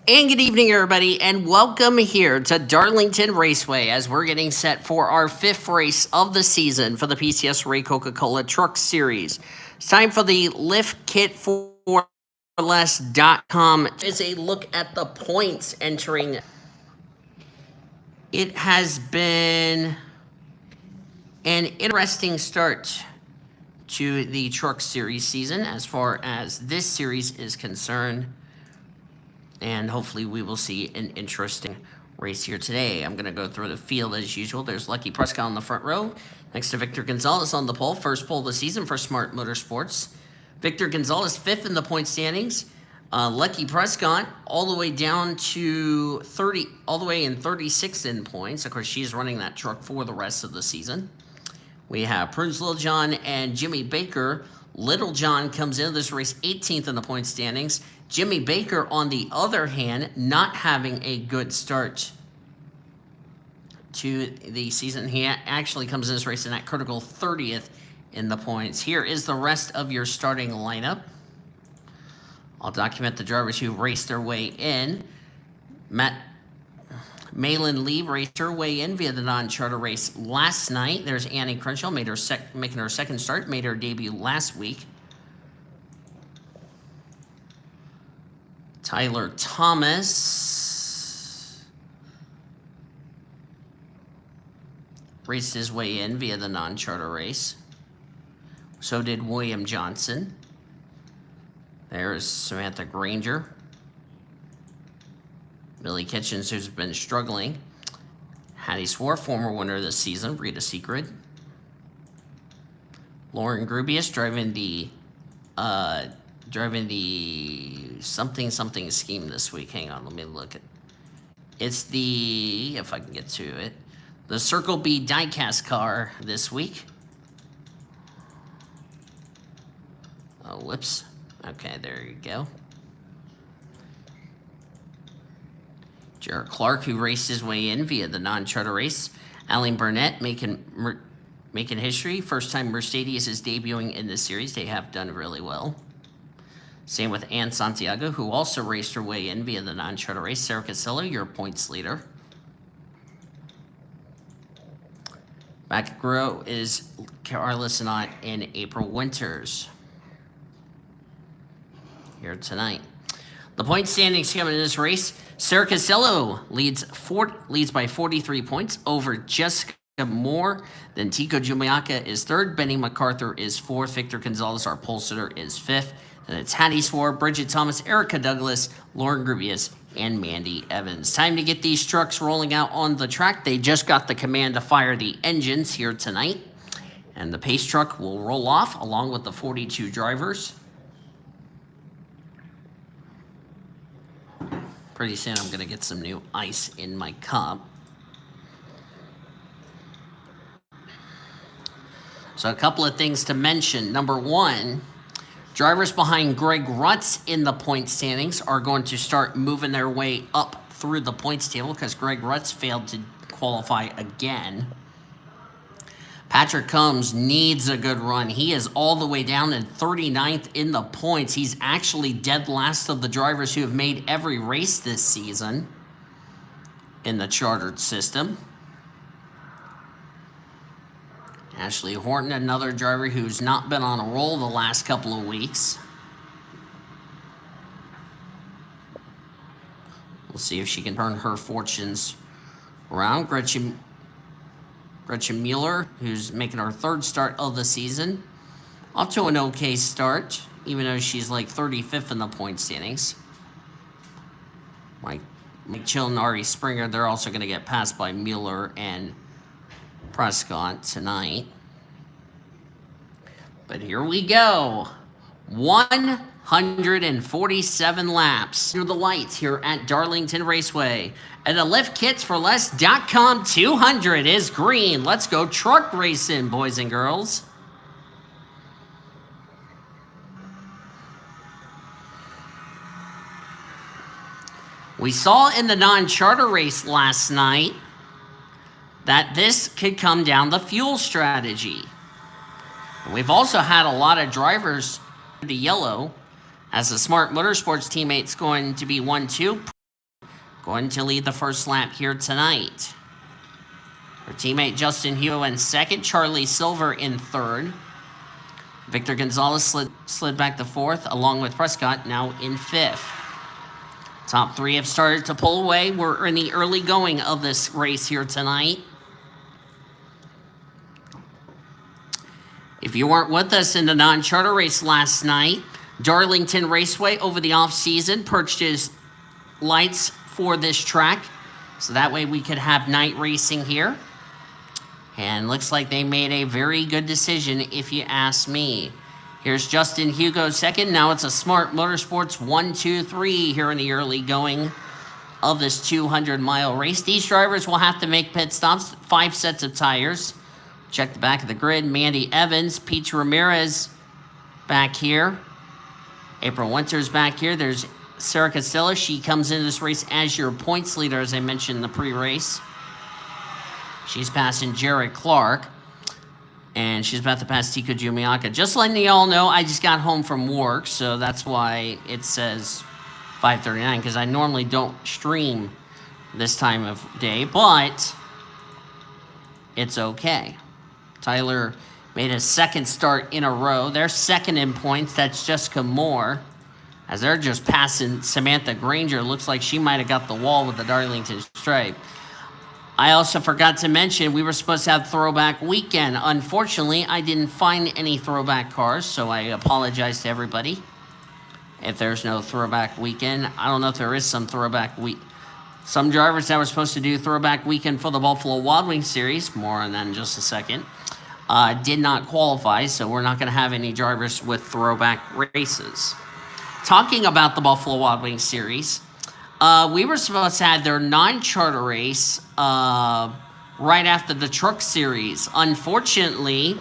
And good evening, everybody, and welcome here to Darlington Raceway as we're getting set for our fifth race of the season for the PCSRA Coca-Cola Truck Series. It's time for the Lift Kit for Less.com. It's a look at the points entering. It has been an interesting start to the Truck Series season as far as this series is concerned. And hopefully we will see an interesting race here today. I'm going to go through the field as usual. There's Lucky Prescott on the front row. Next to Victor Gonzalez on the pole. First pole of the season for Smart Motorsports. Victor Gonzalez fifth in the point standings. Lucky Prescott all the way down to 30, all the way in 36 in points. Of course, she's running that truck for the rest of the season. We have Prunes Little John and Jimmy Baker. Little John comes into this race 18th in the point standings. Jimmy Baker, on the other hand, not having a good start to the season. He actually comes in this race in that critical 30th in the points. Here is the rest of your starting lineup. I'll document the drivers who raced their way in. Malin Lee raced her way in via the non-charter race last night. There's Annie Crenshaw, making her second start, made her debut last week. Tyler Thomas raced his way in via the non-charter race. So did William Johnson. There's Samantha Granger. Millie Kitchens, who's been struggling. Hattie Swore, former winner this season, Rita Secret. Lauren Grubius driving the something scheme this week. Hang on, let me look at. It's the, if I can get to it, the Circle B diecast car this week. Oh, whoops. Okay, there you go. Jared Clark, who raced his way in via the non-charter race. Aline Burnett making history. First time Mercedes is debuting in this series. They have done really well. Same with Ann Santiago, who also raced her way in via the non-charter race. Sarah Casello, your points leader. Back row is Carla Sinat and April Winters here tonight. The point standings coming in this race. Sarah Casello leads by 43 points over Jessica Moore. Then Tico Jumiaka is third. Benny MacArthur is fourth. Victor Gonzalez, our pole sitter, is fifth. Then it's Hattie Swore, Bridget Thomas, Erica Douglas, Lauren Grubius, and Mandy Evans. Time to get these trucks rolling out on the track. They just got the command to fire the engines here tonight. And the pace truck will roll off along with the 42 drivers. Pretty soon I'm going to get some new ice in my cup. So a couple of things to mention. Number one, drivers behind Greg Rutz in the point standings are going to start moving their way up through the points table because Greg Rutz failed to qualify again. Patrick Combs needs a good run. He is all the way down in 39th in the points. He's actually dead last of the drivers who have made every race this season in the chartered system. Ashley Horton, another driver who's not been on a roll the last couple of weeks. We'll see if she can turn her fortunes around. Gretchen Mueller, who's making her third start of the season. Off to an okay start, even though she's like 35th in the point standings. Mike Chill and Ari Springer, they're also going to get passed by Mueller and Prescott tonight. But here we go. 147 laps through the lights here at Darlington Raceway. And the Lift Kits for Less.com 200 is green. Let's go truck racing, boys and girls. We saw in the non-charter race last night that this could come down the fuel strategy. We've also had a lot of drivers the yellow as the Smart Motorsports teammate's going to be 1-2. going to lead the first lap here tonight. Her teammate Justin Hugo in second, Charlie Silver in third. Victor Gonzalez slid back to fourth, along with Prescott, now in fifth. Top three have started to pull away. We're in the early going of this race here tonight. If you weren't with us in the non-charter race last night, Darlington Raceway over the off-season purchased lights for this track, so that way we could have night racing here. And looks like they made a very good decision, if you ask me. Here's Justin Hugo second. Now it's a Smart Motorsports 1, 2, 3 here in the early going of this 200-mile race. These drivers will have to make pit stops, 5 sets of tires. Check the back of the grid. Mandy Evans, Peach Ramirez back here. April Winters back here. There's Sarah Costello. She comes into this race as your points leader, as I mentioned in the pre-race. She's passing Jared Clark, and she's about to pass Tika Jumiaka. Just letting you all know, I just got home from work, so that's why it says 5:39, because I normally don't stream this time of day, but it's okay. Tyler made his second start in a row. They're second in points. That's Jessica Moore, as they're just passing Samantha Granger. Looks like she might have got the wall with the Darlington stripe. I also forgot to mention we were supposed to have Throwback Weekend. Unfortunately, I didn't find any throwback cars, so I apologize to everybody if there's no Throwback Weekend. I don't know if there is some Throwback Week. Some drivers that were supposed to do Throwback Weekend for the Buffalo Wild Wings Series, more on that in just a second, did not qualify, so we're not going to have any drivers with throwback races. Talking about the Buffalo Wild Wings Series, we were supposed to have their non-charter race right after the Truck Series. Unfortunately,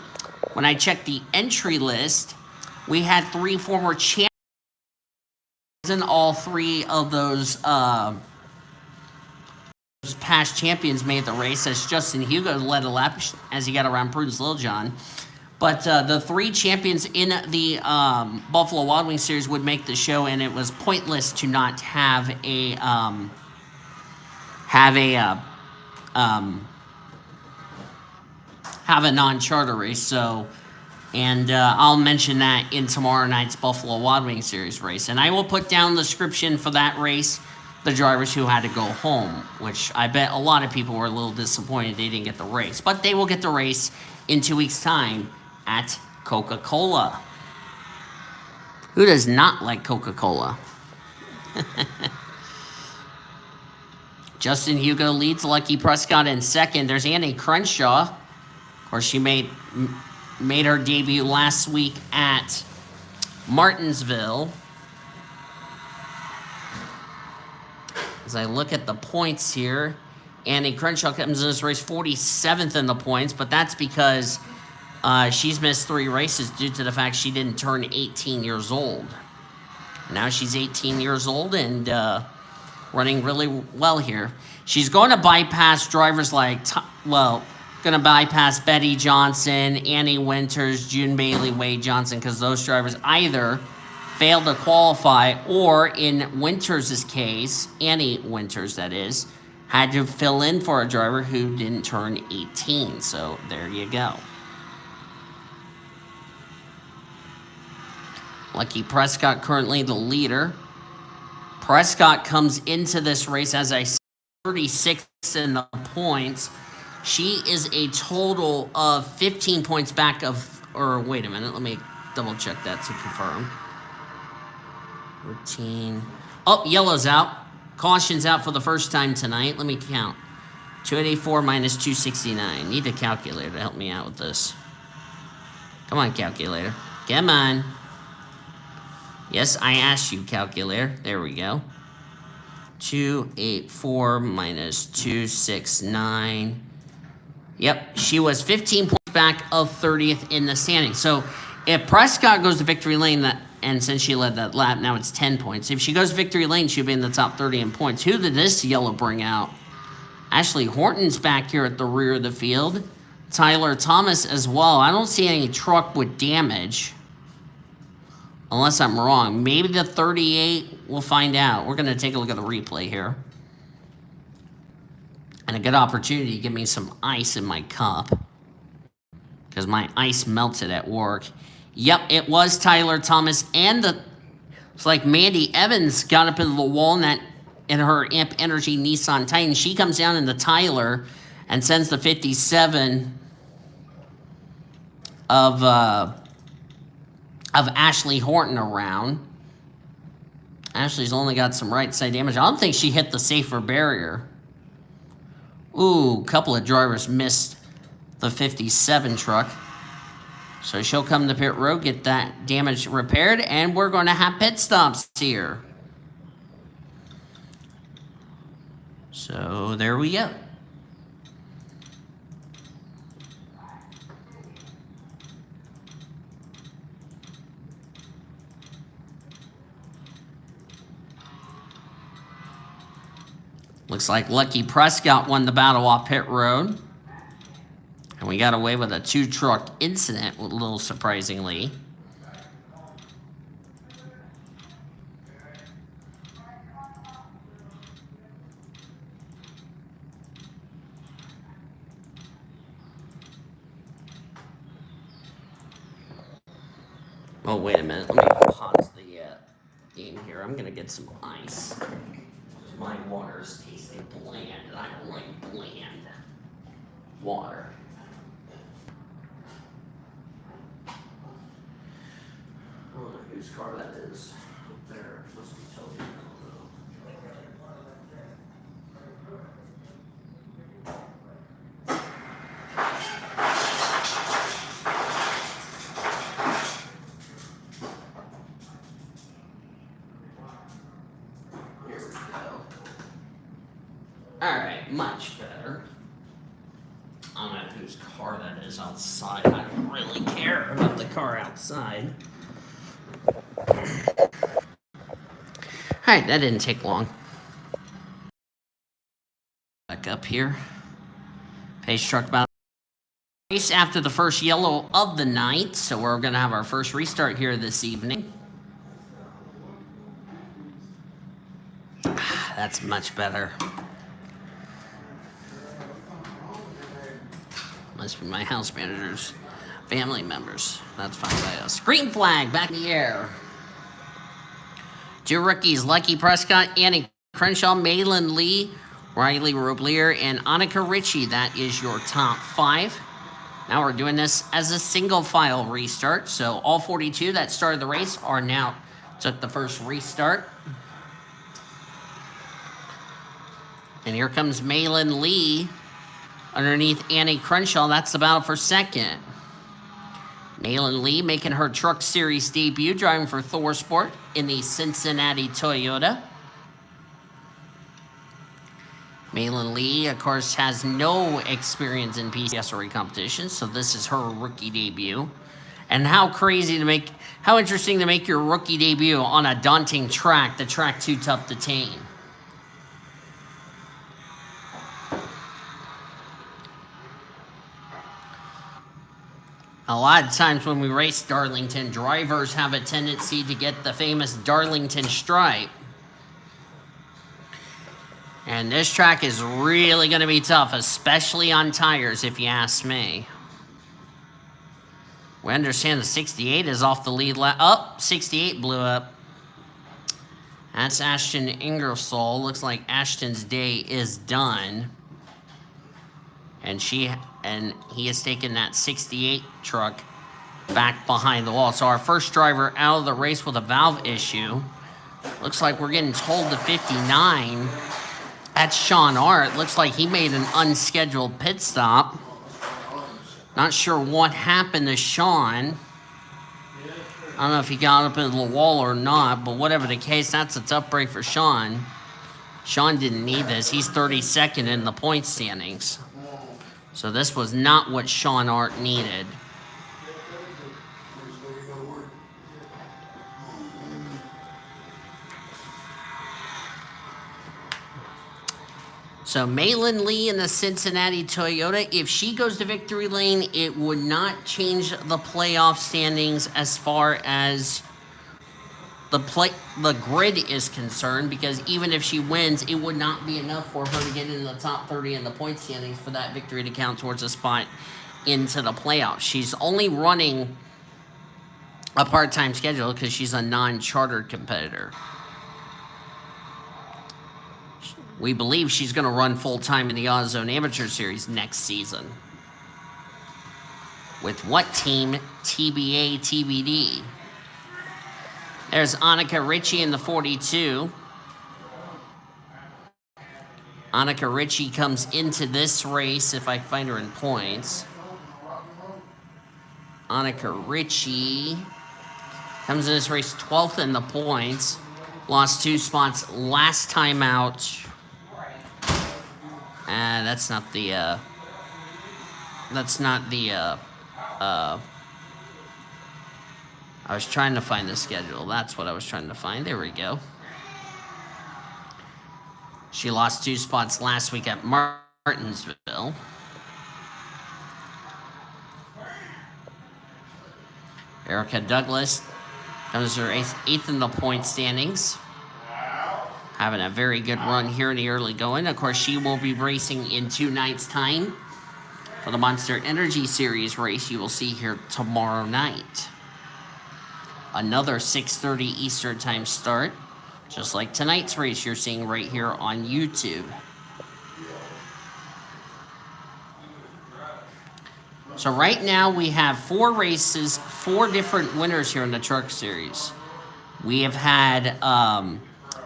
when I checked the entry list, we had 3 former champions, and all 3 of those past champions made the race, as Justin Hugo led a lap as he got around Prudence Littlejohn. But the 3 champions in the Buffalo Wild Wings Series would make the show, and it was pointless to not have a non-charter race. So, and I'll mention that in tomorrow night's Buffalo Wild Wings Series race, and I will put down the description for that race, the drivers who had to go home, which I bet a lot of people were a little disappointed they didn't get the race, but they will get the race in 2 weeks' time at Coca-Cola. Who does not like Coca-Cola? Justin Hugo leads, Lucky Prescott in second. There's Annie Crenshaw. Of course, she made her debut last week at Martinsville. As I look at the points here, Annie Crenshaw comes in this race 47th in the points, but that's because she's missed 3 races due to the fact she didn't turn 18 years old. Now she's 18 years old and running really well here. She's going to bypass drivers like, going to bypass Betty Johnson, Annie Winters, June Bailey, Wade Johnson, because those drivers either failed to qualify or, in Winters' case, Annie Winters that is, had to fill in for a driver who didn't turn 18. So there you go. Lucky Prescott currently the leader. Prescott comes into this race, as I said, 36th in the points. She is a total of 15 points back of, or wait a minute, let me double check that to confirm. 14. Oh, yellow's out. Caution's out for the first time tonight. Let me count. 284 minus 269. Need a calculator to help me out with this. Come on, calculator. Come on. Yes, I asked you, calculator. There we go. 284 minus 269. Yep, she was 15 points back of 30th in the standing. So if Prescott goes to victory lane, and since she led that lap, now it's 10 points. If she goes victory lane, she'll be in the top 30 in points. Who did this yellow bring out? Ashley Horton's back here at the rear of the field. Tyler Thomas as well. I don't see any truck with damage, unless I'm wrong. Maybe the 38, we'll find out. We're going to take a look at the replay here. And a good opportunity to give me some ice in my cup, because my ice melted at work. Yep, it was Tyler Thomas, and it's like Mandy Evans got up into the wall in her Amp Energy Nissan Titan. She comes down into Tyler and sends the 57 of Ashley Horton around. Ashley's only got some right side damage. I don't think she hit the safer barrier. Ooh, a couple of drivers missed the 57 truck. So she'll come to pit road, get that damage repaired, and we're going to have pit stops here. So there we go. Looks like Lucky Prescott won the battle off pit road. And we got away with a 2-truck incident, a little surprisingly. Oh, wait a minute. Let me pause the game here. I'm going to get some ice. My water is tasting bland, and I don't like bland water. I don't know whose car that is up there. It must be Toby. Alright, much better. I don't know whose car that is outside. I don't really care about the car outside. Alright, that didn't take long. Back up here. Pace truck about race after the first yellow of the night, so we're going to have our first restart here this evening. That's much better. Must be my house manager's family members. That's fine by us. Green flag back in the air. 2 rookies, Lucky Prescott, Annie Crenshaw, Malin Lee, Riley Roblier, and Annika Ritchie. That is your top 5. Now we're doing this as a single file restart. So all 42 that started the race are now took the first restart. And here comes Malin Lee underneath Annie Crenshaw. That's the battle for second. Malin Lee making her Truck Series debut, driving for Thor Sport in the Cincinnati Toyota. Malin Lee, of course, has no experience in PCSRA competition, so this is her rookie debut. And how interesting to make your rookie debut on a daunting track, the track too tough to tame. A lot of times when we race Darlington, drivers have a tendency to get the famous Darlington stripe. And this track is really going to be tough, especially on tires, if you ask me. We understand the 68 is off the lead lap. Oh, 68 blew up. That's Ashton Ingersoll. Looks like Ashton's day is done. And he has taken that 68 truck back behind the wall. So our first driver out of the race with a valve issue. Looks like we're getting told to 59. That's Sean Art. Looks like he made an unscheduled pit stop. Not sure what happened to Sean. I don't know if he got up into the wall or not, but whatever the case, that's a tough break for Sean. Sean didn't need this. He's 32nd in the point standings. So this was not what Sean Art needed. So Malin Lee in the Cincinnati Toyota, if she goes to victory lane, it would not change the playoff standings as far as the grid is concerned, because even if she wins, it would not be enough for her to get in the top 30 in the point standings for that victory to count towards a spot into the playoffs. She's only running a part-time schedule because she's a non-chartered competitor. We believe she's going to run full-time in the AutoZone Amateur Series next season. With what team? TBA, TBD. There's Annika Ritchie in the 42. Annika Ritchie comes into this race, if I find her in points. Annika Ritchie comes in this race 12th in the points. Lost 2 spots last time out. That's not the, I was trying to find the schedule. That's what I was trying to find. There we go. She lost 2 spots last week at Martinsville. Erica Douglas comes to her 8th in the point standings. Having a very good run here in the early going. Of course, she will be racing in 2 nights' time for the Monster Energy Series race you will see here tomorrow night. Another 6:30 Eastern Time start, just like tonight's race you're seeing right here on YouTube. So right now we have 4 races, 4 different winners here in the Truck Series. We have had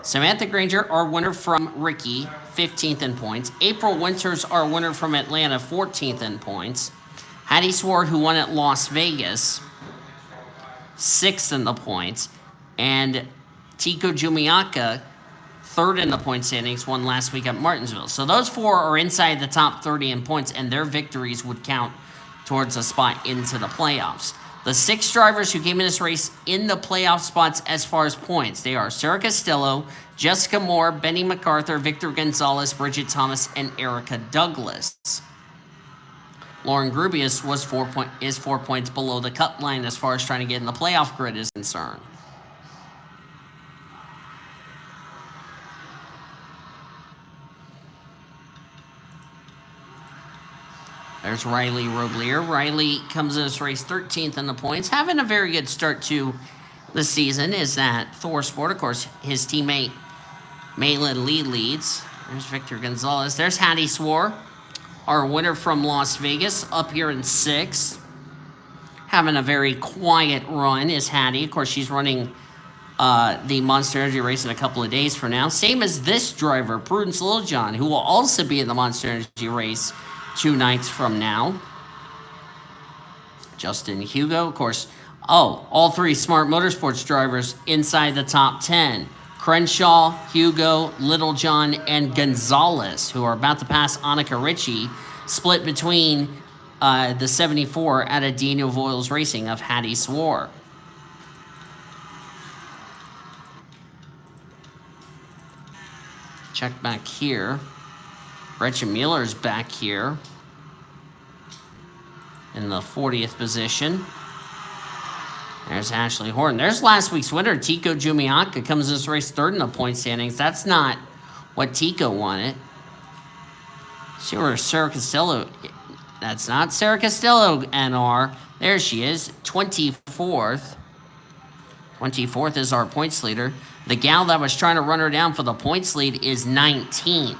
Samantha Granger, our winner from Ricky, 15th in points. April Winters, our winner from Atlanta, 14th in points. Hattie Swore, who won at Las Vegas, 6th in the points. And Tico Jumiaka, 3rd in the point standings, won last week at Martinsville. So those 4 are inside the top 30 in points, and their victories would count towards a spot into the playoffs. The 6 drivers who came in this race in the playoff spots as far as points, they are Sarah Costello, Jessica Moore, Benny MacArthur, Victor Gonzalez, Bridget Thomas, and Erica Douglas. Lauren Grubius is 4 points below the cut line as far as trying to get in the playoff grid is concerned. There's Riley Roblier. Riley comes in this race 13th in the points. Having a very good start to the season is that Thor Sport. Of course, his teammate Maylin Lee leads. There's Victor Gonzalez. There's Hattie Swore, our winner from Las Vegas, up here in 6th. Having a very quiet run is Hattie. Of course, she's running the Monster Energy race in a couple of days from now. Same as this driver, Prudence Littlejohn, who will also be in the Monster Energy race 2 nights from now. Justin Hugo, of course. Oh, all 3 Smart Motorsports drivers inside the top 10. Crenshaw, Hugo, Littlejohn, and Gonzalez, who are about to pass Annika Ritchie, split between the 74 out of Daniel Voiles Racing of Hattie Swore. Check back here. Gretchen Mueller's back here in the 40th position. There's Ashley Horton. There's last week's winner, Tico Jumiaka, comes this race 3rd in the point standings. That's not what Tico wanted. See where Sarah Costello, that's not Sarah Costello, NR. There she is, 24th. 24th is our points leader. The gal that was trying to run her down for the points lead is 19th.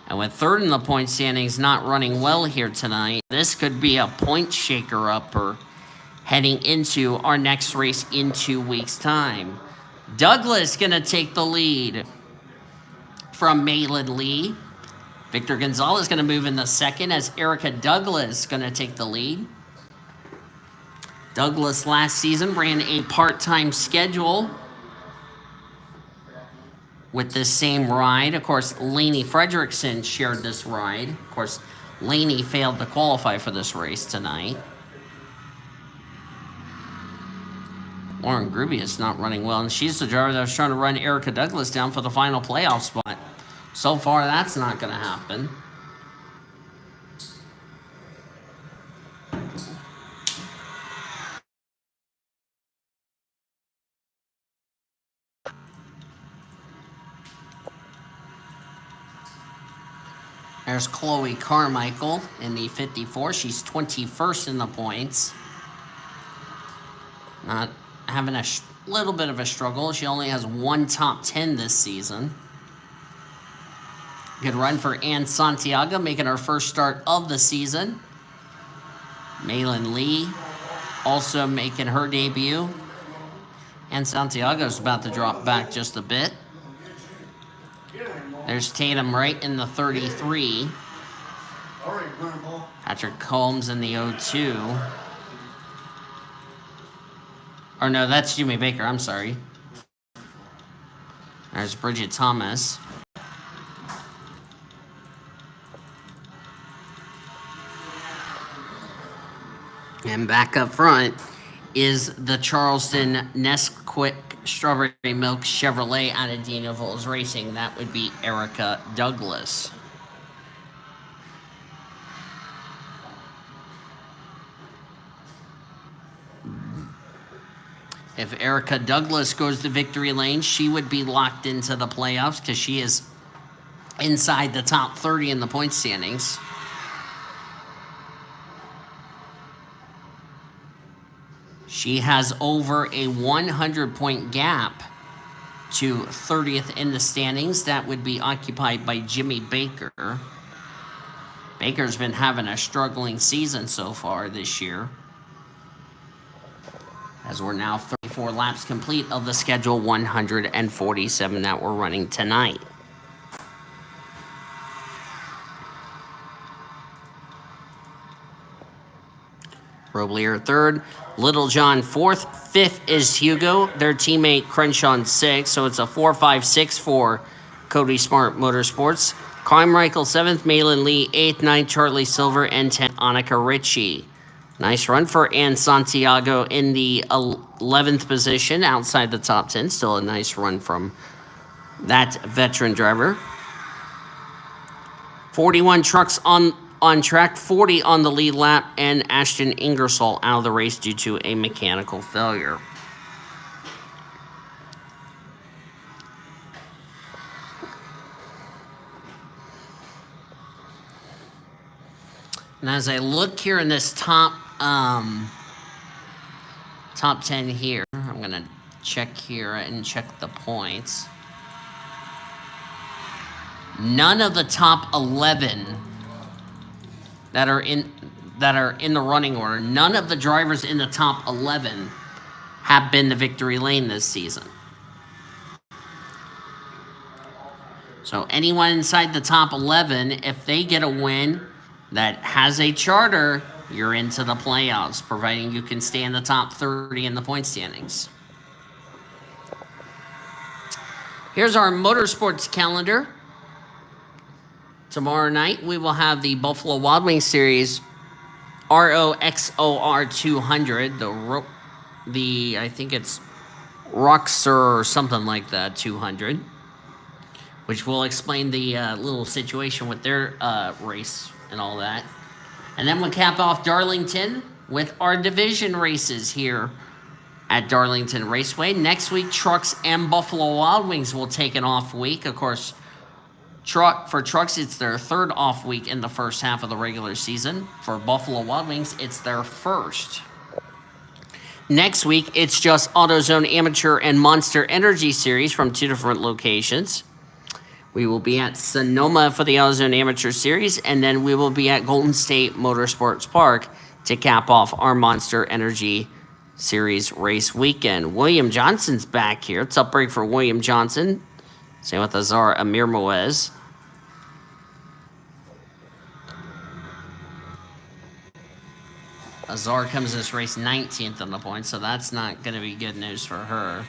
And with 3rd in the point standings not running well here tonight, this could be a point shaker-upper heading into our next race in 2 weeks' time. Douglas going to take the lead from Maylin Lee. Victor Gonzalez going to move in the 2nd as Erica Douglas going to take the lead. Douglas last season ran a part-time schedule with this same ride. Of course, Lainey Fredrickson shared this ride. Of course, Lainey failed to qualify for this race tonight. Lauren Grubius not running well, and she's the driver that was trying to run Erica Douglas down for the final playoff spot. So far, that's not going to happen. There's Chloe Carmichael in the 54. She's 21st in the points. Not having a little bit of a struggle. She only has one top 10 this season. Good run for Ann Santiago, making her first start of the season. Malin Lee also making her debut. And Santiago's about to drop back just a bit. There's Tatum Wright in the 33. Patrick Combs in the 02. Or no, that's Jimmy Baker, I'm sorry. There's Bridget Thomas. And back up front is the Charleston Nesquik Strawberry Milk Chevrolet out of Dino Vols Racing. That would be Erica Douglas. If Erica Douglas goes to victory lane, she would be locked into the playoffs because she is inside the top 30 in the point standings. She has over a 100-point gap to 30th in the standings. That would be occupied by Jimmy Baker. Baker's been having a struggling season so far this year, as we're now 34 laps complete of the schedule 147 that we're running tonight. Roblier third, Littlejohn fourth, fifth is Hugo, their teammate Crenshaw sixth, so it's a 4-5-6 for Cody Smart Motorsports. Carmichael seventh, Malin Lee eighth, ninth, Charlie Silver, and 10th, Annika Ritchie. Nice run for Ann Santiago in the 11th position outside the top 10. Still a nice run from that veteran driver. 41 trucks on track, 40 on the lead lap, and Ashton Ingersoll out of the race due to a mechanical failure. And as I look here in this top 10 here, I'm going to check here and check the points. None of the top 11 that are in the running order, none of the drivers in the top 11 have been to victory lane this season. So anyone inside the top 11, if they get a win that has a charter, you're into the playoffs, providing you can stay in the top 30 in the point standings. Here's our motorsports calendar. Tomorrow night, we will have the Buffalo Wild Wings Series ROXOR 200, I think it's Roxor or something like that, 200, which will explain the little situation with their race and all that. And then we'll cap off Darlington with our division races here at Darlington Raceway. Next week, Trucks and Buffalo Wild Wings will take an off week. Of course, for Trucks, it's their third off week in the first half of the regular season. For Buffalo Wild Wings, it's their first. Next week, it's just AutoZone Amateur and Monster Energy Series from two different locations. We will be at Sonoma for the AutoZone Amateur Series, and then we will be at Golden State Motorsports Park to cap off our Monster Energy Series race weekend. William Johnson's back here. It's up break for William Johnson. Same with Azar Amir Moez. Azar comes this race 19th on the point, so that's not going to be good news for her.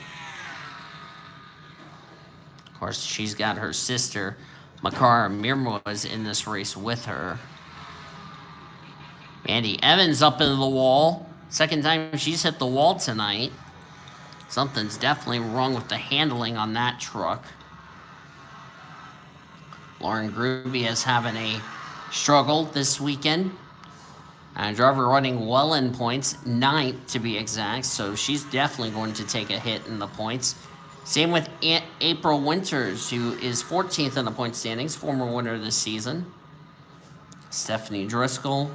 Of course, she's got her sister, Makara Mirmoz, in this race with her. Andy Evans up into the wall. Second time she's hit the wall tonight. Something's definitely wrong with the handling on that truck. Lauren Gruby is having a struggle this weekend. Driver running well in points, 9th to be exact, so she's definitely going to take a hit in the points. Same with April Winters, who is 14th in the point standings, former winner this season. Stephanie Driscoll.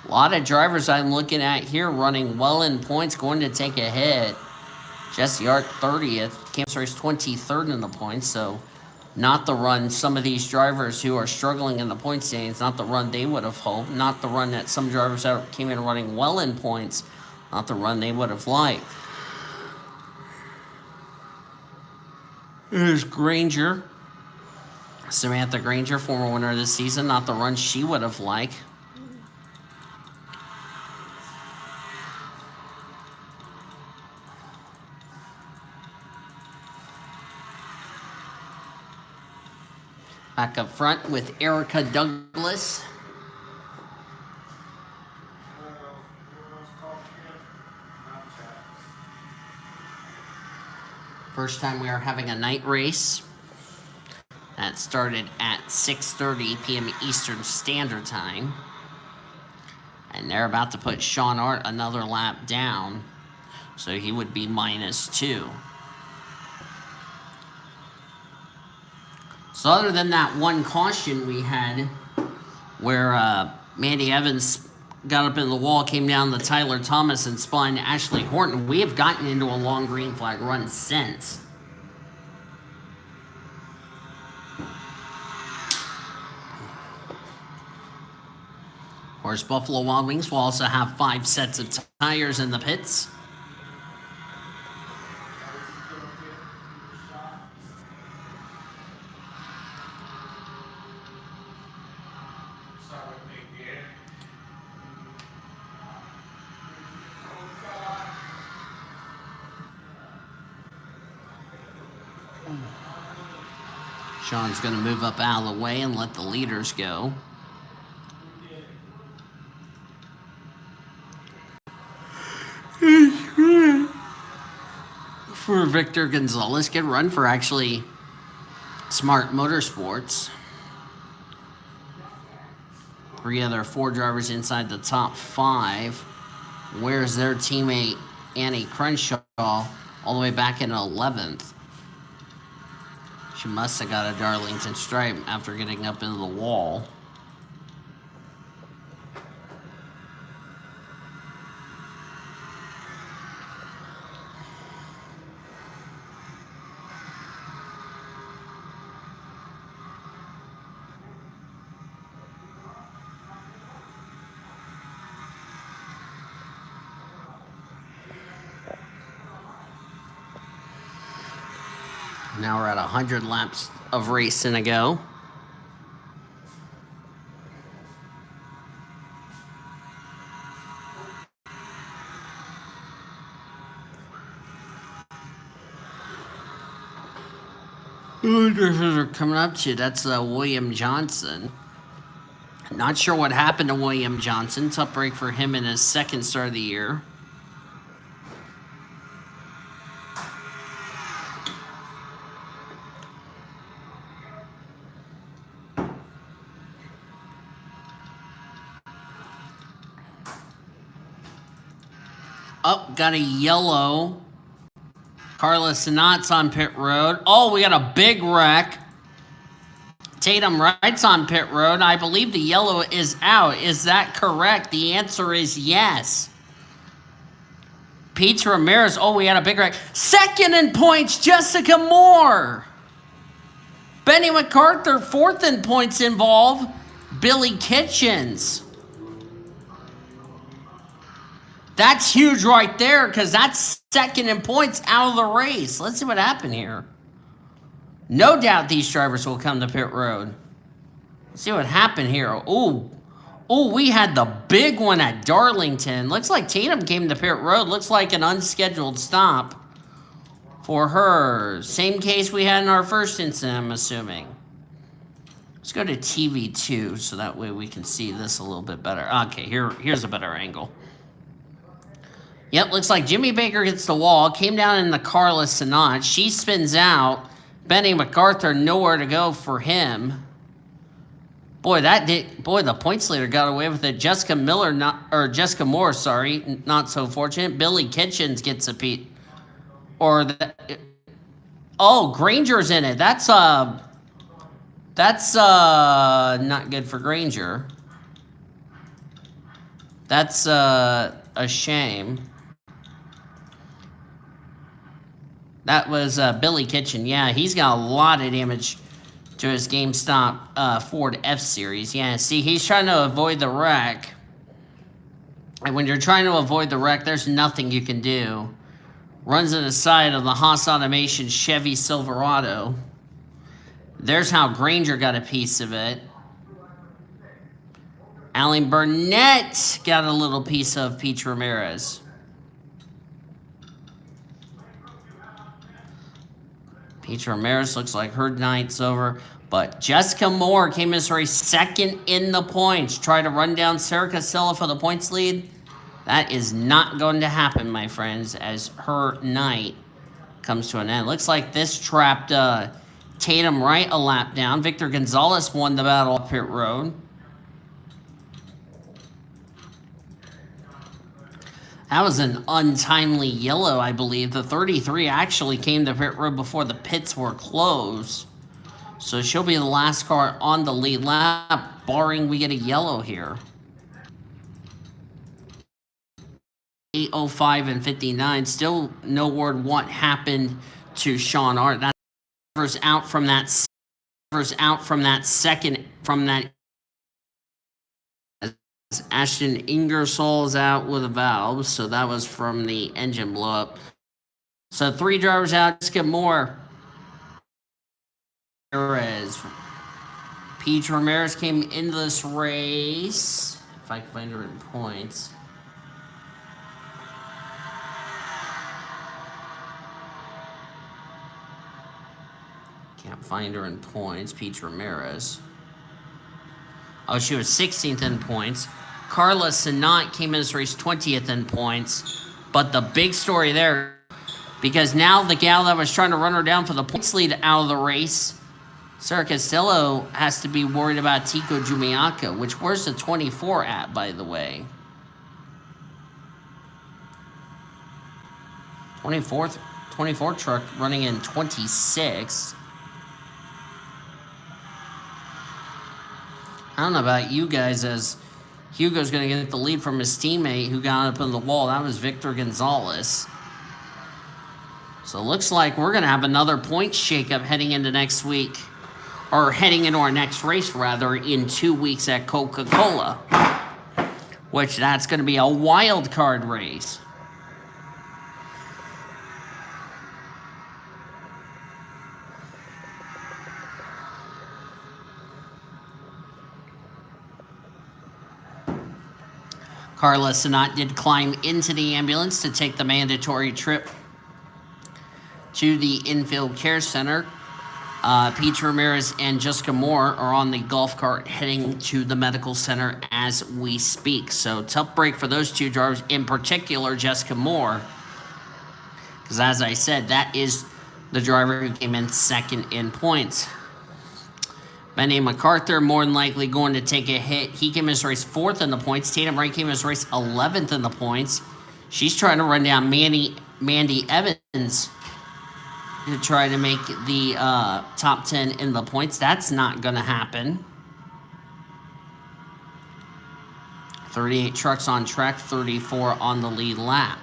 A lot of drivers I'm looking at here running well in points, going to take a hit. Jesse Art 30th, Campus Race 23rd in the points, so not the run some of these drivers who are struggling in the point standings, not the run they would have hoped, not the run that some drivers that came in running well in points, not the run they would have liked. There's Granger. Samantha Granger, former winner of this season, not the run she would have liked. Back up front with Erica Douglas. First time we are having a night race. That started at 6:30 p.m. Eastern Standard Time. And they're about to put Sean Art another lap down. So he would be -2. So other than that one caution we had where Mandy Evans got up in the wall, came down to Tyler Thomas and spun Ashley Horton, we have gotten into a long green flag run since. Of course, Buffalo Wild Wings will also have 5 sets of tires in the pits. Sean's going to move up out of the way and let the leaders go. For Victor Gonzalez, good run for actually Smart Motorsports. 3 other 4 drivers inside the top 5. Where's their teammate Annie Crenshaw all the way back in 11th? She must have got a Darlington stripe after getting up into the wall. Now we're at 100 laps of racing to go. Are coming up to, that's William Johnson. Not sure what happened to William Johnson. Tough break for him in his second start of the year. Oh, got a yellow. Carla Sinat's on pit road. Oh, we got a big wreck. Tatum Wright's on pit road. I believe the yellow is out. Is that correct? The answer is yes. Pete Ramirez. Oh, we had a big wreck. Second in points, Jessica Moore. Benny MacArthur, 4th in points involved. Billy Kitchens. That's huge right there because that's second in points out of the race. Let's see what happened here. No doubt these drivers will come to pit road. Let's see what happened here. Ooh, we had the big one at Darlington. Looks like Tatum came to pit road. Looks like an unscheduled stop for her. Same case we had in our first incident, I'm assuming. Let's go to TV2 so that way we can see this a little bit better. Okay, here's a better angle. Yep, looks like Jimmy Baker hits the wall, came down in the Carla Sinat. She spins out. Benny MacArthur, nowhere to go for him. Boy, the points leader got away with it. Jessica Moore, not so fortunate. Billy Kitchens gets a Pete. Oh, Granger's in it. That's That's not good for Granger. That's a shame. That was Billy Kitchen. Yeah, he's got a lot of damage to his GameStop Ford F-Series. Yeah, see, he's trying to avoid the wreck. And when you're trying to avoid the wreck, there's nothing you can do. Runs to the side of the Haas Automation Chevy Silverado. There's how Granger got a piece of it. Alan Burnett got a little piece of Peach Ramirez. Peach Ramirez looks like her night's over. But Jessica Moore came in this race second in the points. Tried to run down Sarah Casella for the points lead. That is not going to happen, my friends, as her night comes to an end. Looks like this trapped Tatum Wright a lap down. Victor Gonzalez won the battle up pit road. That was an untimely yellow, I believe. The 33 actually came to pit road before the pits were closed. So she'll be the last car on the lead lap, barring we get a yellow here. 8:05 and 59. Still no word what happened to Sean Art. That's out from that second from that. Ashton Ingersoll's out with a valve, so that was from the engine blow-up. So 3 drivers out. Let's get more. Peach Ramirez came into this race. If I can find her in points. Can't find her in points. Peach Ramirez. Oh, she was 16th in points. Carla Sinat came in this race 20th in points. But the big story there, because now the gal that was trying to run her down for the points lead out of the race, Sarah Castillo, has to be worried about Tico Jumiaca, which where's the 24 at, by the way? 24 truck running in 26. I don't know about you guys, as Hugo's going to get the lead from his teammate who got up on the wall. That was Victor Gonzalez. So it looks like we're going to have another point shakeup heading into next week. Or heading into our next race, rather, in 2 weeks at Coca-Cola. Which, that's going to be a wild card race. Carla Sinat did climb into the ambulance to take the mandatory trip to the infield care center. Peach Ramirez and Jessica Moore are on the golf cart heading to the medical center as we speak. So tough break for those 2 drivers, in particular Jessica Moore. Because as I said, that is the driver who came in second in points. Benny MacArthur more than likely going to take a hit. He came in his race 4th in the points. Tatum Wright came in his race 11th in the points. She's trying to run down Mandy Evans to try to make the top 10 in the points. That's not going to happen. 38 trucks on track, 34 on the lead lap.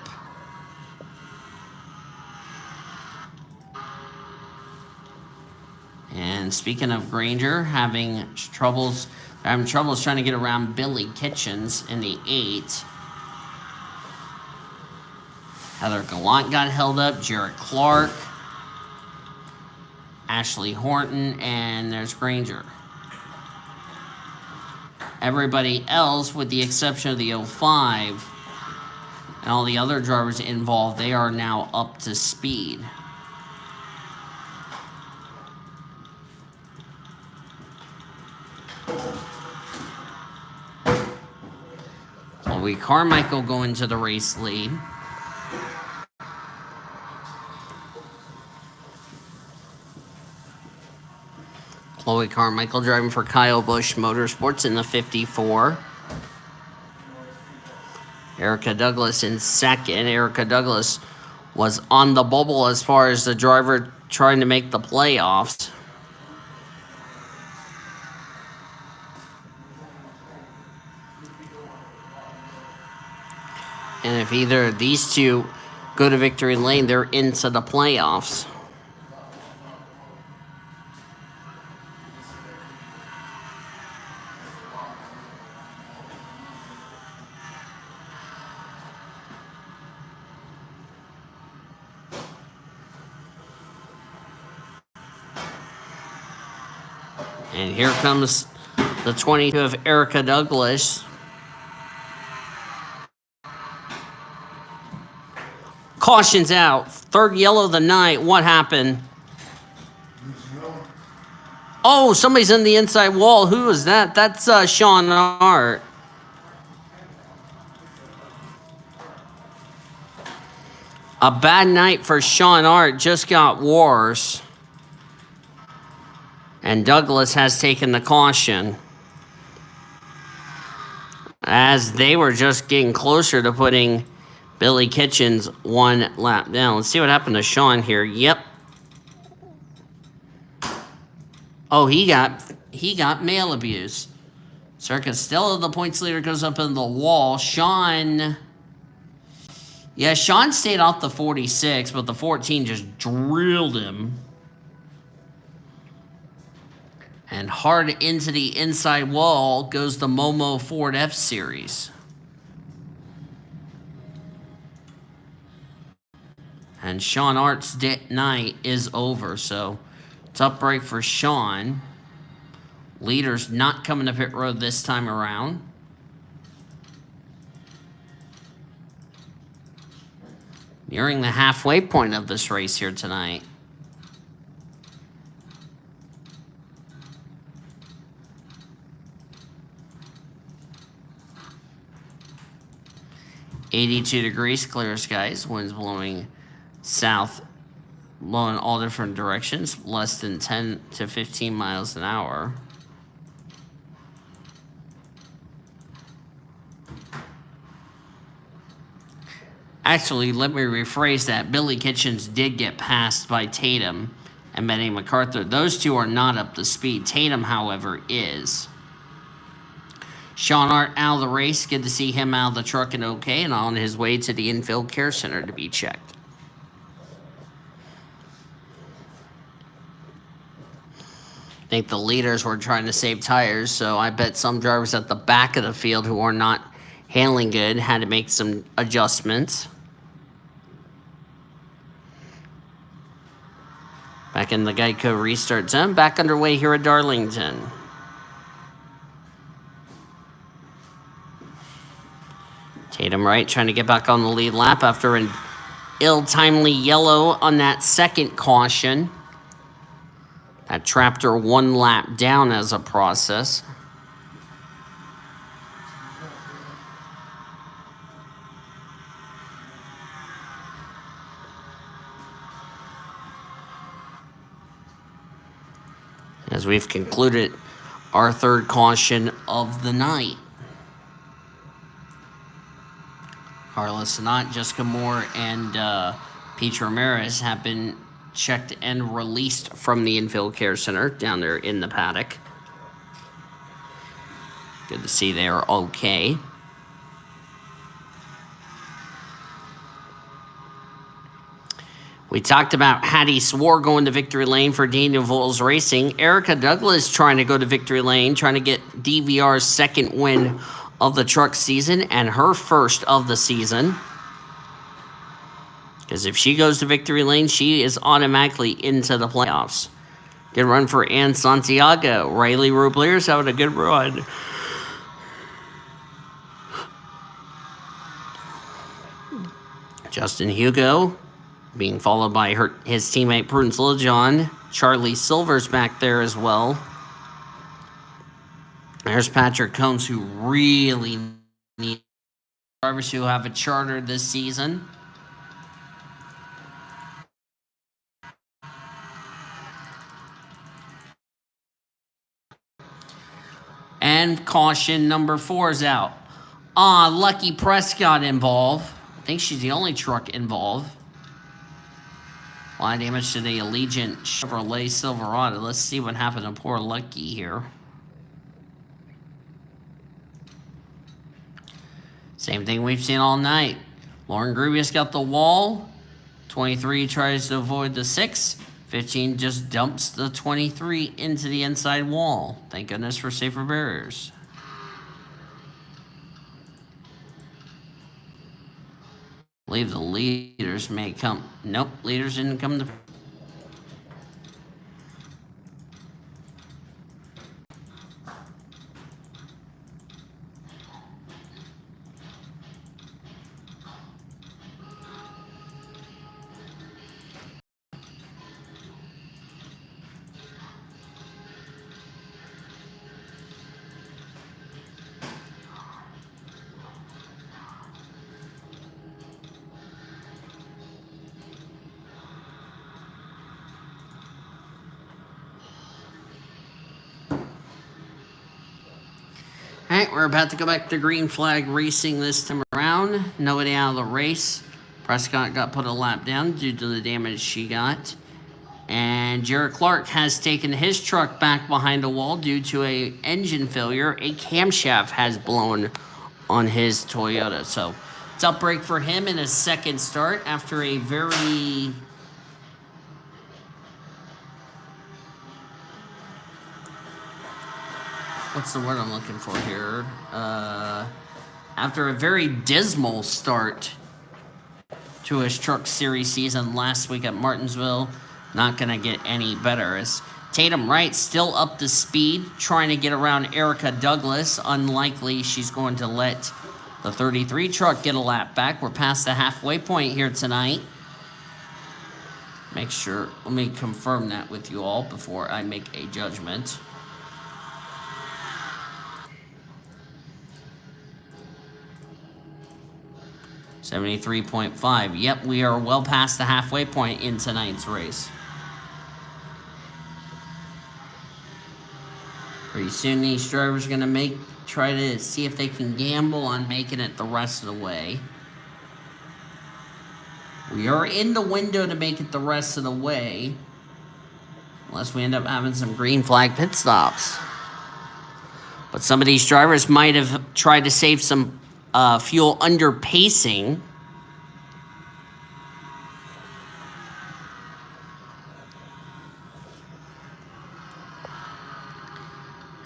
And speaking of Granger, having troubles trying to get around Billy Kitchens in the 8. Heather Gallant got held up, Jarrett Clark, Ashley Horton, and there's Granger. Everybody else, with the exception of the 05 and all the other drivers involved, they are now up to speed. Chloe Carmichael going to the race lead. Chloe Carmichael driving for Kyle Busch Motorsports in the 54. Erica Douglas in second. Erica Douglas was on the bubble as far as the driver trying to make the playoffs. And if either of these two go to victory lane, they're into the playoffs. And here comes the 22 of Erica Douglas. Caution's out. Third yellow of the night. What happened? Oh, somebody's in the inside wall. Who is that? That's Sean Hart. A bad night for Sean Hart. Just got worse. And Douglas has taken the caution. As they were just getting closer to putting Billy Kitchens one lap down. Let's see what happened to Sean here. Yep. Oh, he got male abuse. Sir Costello, the points leader, goes up in the wall. Sean stayed off the 46, but the 14 just drilled him. And hard into the inside wall goes the Momo Ford F-Series. And Sean Hart's night is over, so tough break for Sean. Leader's not coming to pit road this time around. Nearing the halfway point of this race here tonight. .82 clear skies, winds blowing south, blowing all different directions, less than 10 to 15 miles an hour. Actually, let me rephrase that. Billy Kitchens did get passed by Tatum and Benny MacArthur. Those two are not up to speed. Tatum, however, is. Sean Hart out of the race. Good to see him out of the truck and okay, and on his way to the infield care center to be checked. I think the leaders were trying to save tires, so I bet some drivers at the back of the field who are not handling good had to make some adjustments. Back in the Geico restart zone, back underway here at Darlington. Tatum Wright trying to get back on the lead lap after an ill-timely yellow on that second caution. That trapped her one lap down as a process. As we've concluded our third caution of the night. Carlos Sanat, Jessica Moore, and Pete Ramirez have been checked and released from the infield care center down there in the paddock. Good to see they are okay. We talked about Hattie Swore going to victory lane for Daniel Voles Racing. Erica Douglas trying to go to victory lane, trying to get DVR's second win of the truck season and her first of the season. Because if she goes to victory lane, she is automatically into the playoffs. Good run for Ann Santiago. Riley Rublier's having a good run. Justin Hugo being followed by his teammate Prudence Littlejohn. Charlie Silver's back there as well. There's Patrick Combs, who really needs drivers who have a charter this season. And caution number 4 is out. Lucky Prescott involved. I think she's the only truck involved. A lot of damage to the Allegiant Chevrolet Silverado. Let's see what happened to poor Lucky here. Same thing we've seen all night. Lauren Grubius got the wall. 23 tries to avoid the 6. 15 just dumps the 23 into the inside wall. Thank goodness for safer barriers. I believe the leaders may come. Nope, leaders didn't come to. Alright, we're about to go back to green flag racing this time around. Nobody out of the race. Prescott got put a lap down due to the damage she got. And Jared Clark has taken his truck back behind a wall due to a engine failure. A camshaft has blown on his Toyota. So it's up break for him in his second start after a very... what's the word I'm looking for here? After a very dismal start to his Truck Series season last week at Martinsville, not going to get any better. As Tatum Wright still up to speed, trying to get around Erica Douglas. Unlikely she's going to let the 33 truck get a lap back. We're past the halfway point here tonight. Make sure, let me confirm that with you all before I make a judgment. $73.5. Yep, we are well past the halfway point in tonight's race. Pretty soon these drivers are going to try to see if they can gamble on making it the rest of the way. We are in the window to make it the rest of the way. Unless we end up having some green flag pit stops. But some of these drivers might have tried to save some fuel under pacing.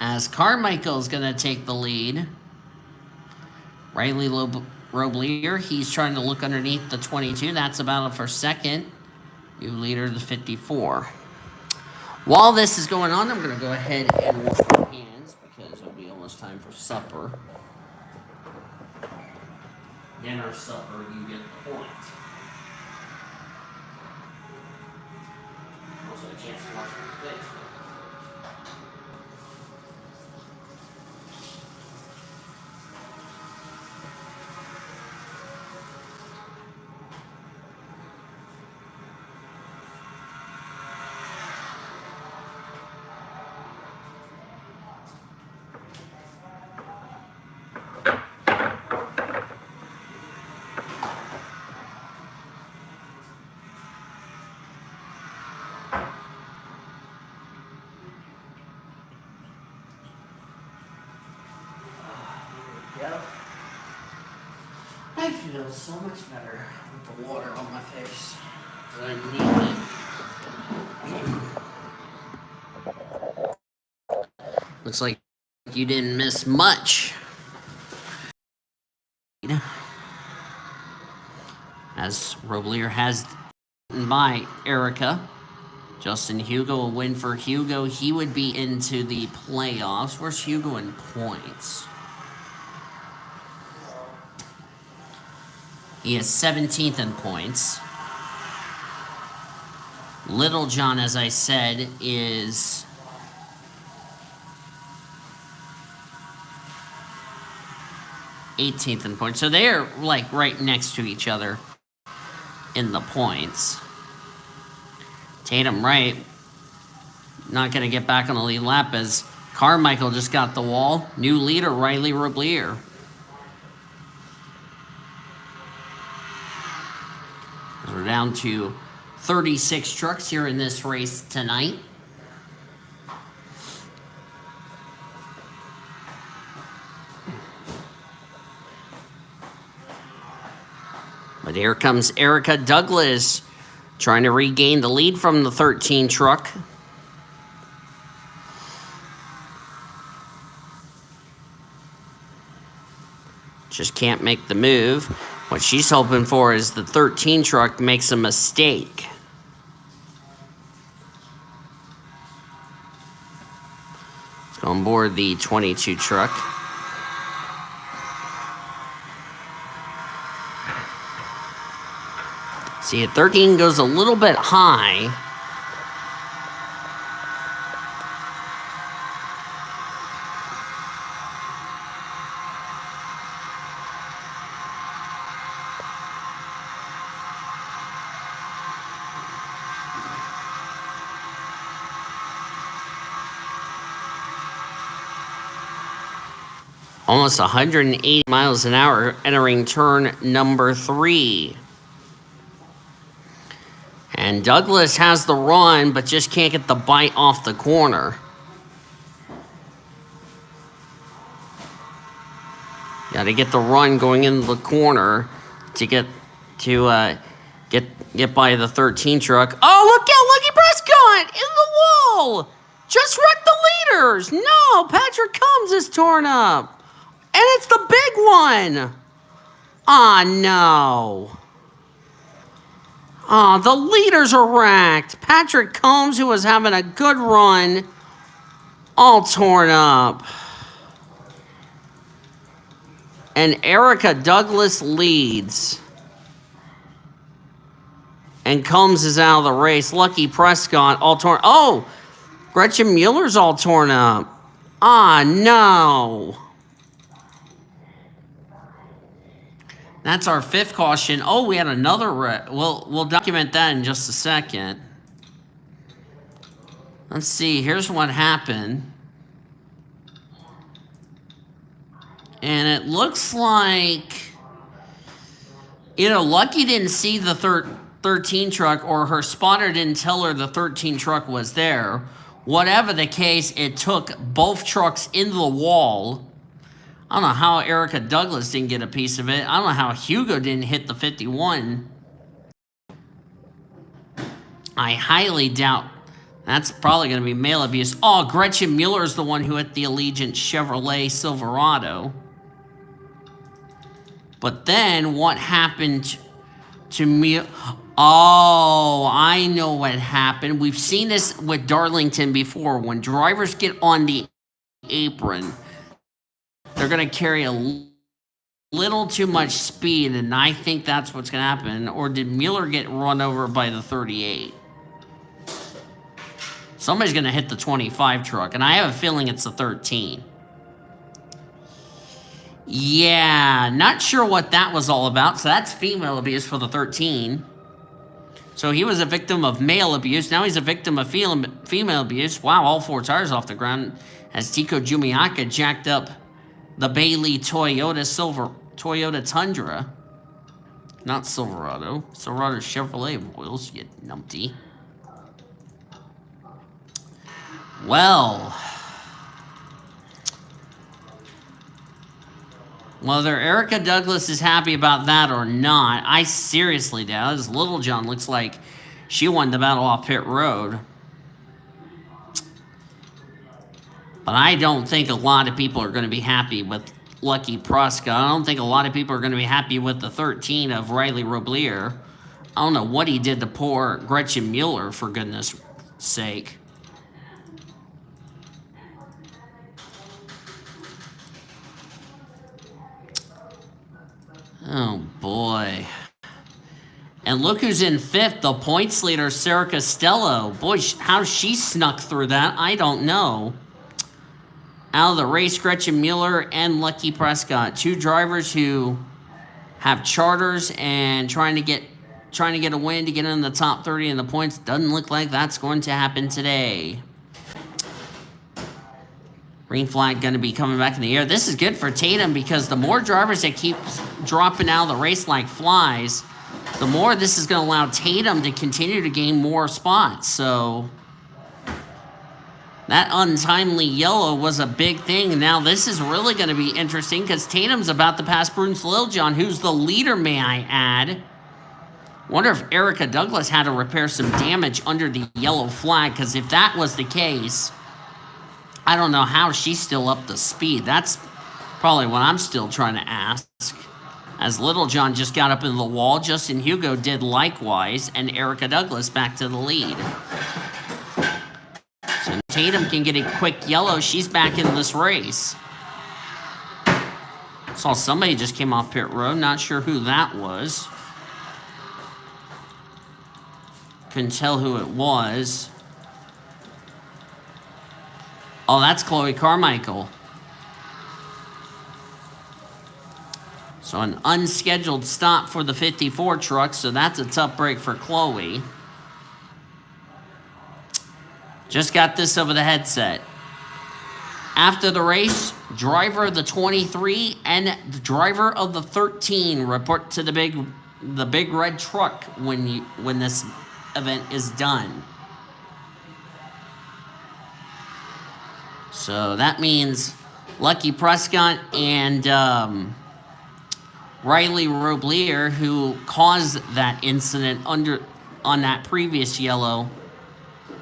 As Carmichael is going to take the lead. Riley Roblier, he's trying to look underneath the 22. That's a battle for second. New leader, the 54. While this is going on, I'm going to go ahead and wash my hands because it'll be almost time for supper. Dinner, supper, you get the point. Also a chance to wash my face. I feel so much better with the water on my face. I need it. Looks like you didn't miss much. As Roblier has beaten by Erica. Justin Hugo, a win for Hugo. He would be into the playoffs. Where's Hugo in points? He is 17th in points. Littlejohn, as I said, is '18th in points. So they're like right next to each other in the points. Tatum Wright not going to get back on the lead lap as Carmichael just got the wall. New leader, Riley Roblier. We're down to 36 trucks here in this race tonight. But here comes Erica Douglas trying to regain the lead from the 13 truck. Just can't make the move. What she's hoping for is the 13 truck makes a mistake. Let's go on board the 22 truck. See, at 13 goes a little bit high. Almost 180 miles an hour entering turn number 3. And Douglas has the run, but just can't get the bite off the corner. Got to get the run going into the corner to get by the 13 truck. Oh, look out, Lucky Prescott in the wall. Just wrecked the leaders. No, Patrick Combs is torn up. And it's the big one. Ah, no. Oh, the leaders are wrecked. Patrick Combs, who was having a good run, all torn up. And Erica Douglas leads. And Combs is out of the race. Lucky Prescott, all torn. Oh, Gretchen Mueller's all torn up. Ah, no. That's our 5th caution. Oh, we had another wreck. We'll document that in just a second. Let's see. Here's what happened. And it looks like either Lucky didn't see the 13 truck or her spotter didn't tell her the 13 truck was there. Whatever the case, it took both trucks into the wall. I don't know how Erica Douglas didn't get a piece of it. I don't know how Hugo didn't hit the 51. I highly doubt that's probably going to be male abuse. Oh, Gretchen Mueller is the one who hit the Allegiant Chevrolet Silverado. But then what happened to me? Oh, I know what happened. We've seen this with Darlington before. When drivers get on the apron, they're going to carry a little too much speed, and I think that's what's going to happen. Or did Mueller get run over by the 38? Somebody's going to hit the 25 truck, and I have a feeling it's the 13. Yeah, not sure what that was all about. So that's female abuse for the 13. So he was a victim of male abuse. Now he's a victim of female abuse. Wow, all 4 tires off the ground as Tico Jumiaka jacked up the Bailey Toyota Tundra. Not Silverado. Silverado Chevrolet wheels, you numpty. Well, whether Erica Douglas is happy about that or not, I seriously doubt. This Little John looks like she won the battle off pit road. But I don't think a lot of people are going to be happy with Lucky Prescott. I don't think a lot of people are going to be happy with the 13 of Riley Roblier. I don't know what he did to poor Gretchen Mueller, for goodness sake. Oh, boy. And look who's in 5th, the points leader, Sarah Costello. Boy, how she snuck through that, I don't know. Out of the race, Gretchen Mueller and Lucky Prescott. 2 drivers who have charters and trying to get a win to get in the top 30 in the points. Doesn't look like that's going to happen today. Green flag going to be coming back in the air. This is good for Tatum because the more drivers that keep dropping out of the race like flies, the more this is going to allow Tatum to continue to gain more spots. So that untimely yellow was a big thing. Now this is really going to be interesting because Tatum's about to pass Bruce Littlejohn, who's the leader, may I add. Wonder if Erica Douglas had to repair some damage under the yellow flag, because if that was the case, I don't know how she's still up to speed. That's probably what I'm still trying to ask. As Littlejohn just got up in the wall, Justin Hugo did likewise, and Erica Douglas back to the lead. So Tatum can get a quick yellow. She's back in this race. Saw somebody just came off pit road. Not sure who that was. Couldn't tell who it was. Oh, that's Chloe Carmichael. So an unscheduled stop for the 54 truck, so that's a tough break for Chloe. Just got this over the headset. After the race, driver of the 23 and the driver of the 13 report to the big red truck when this event is done. So that means Lucky Prescott and Riley Roblier, who caused that incident on that previous yellow,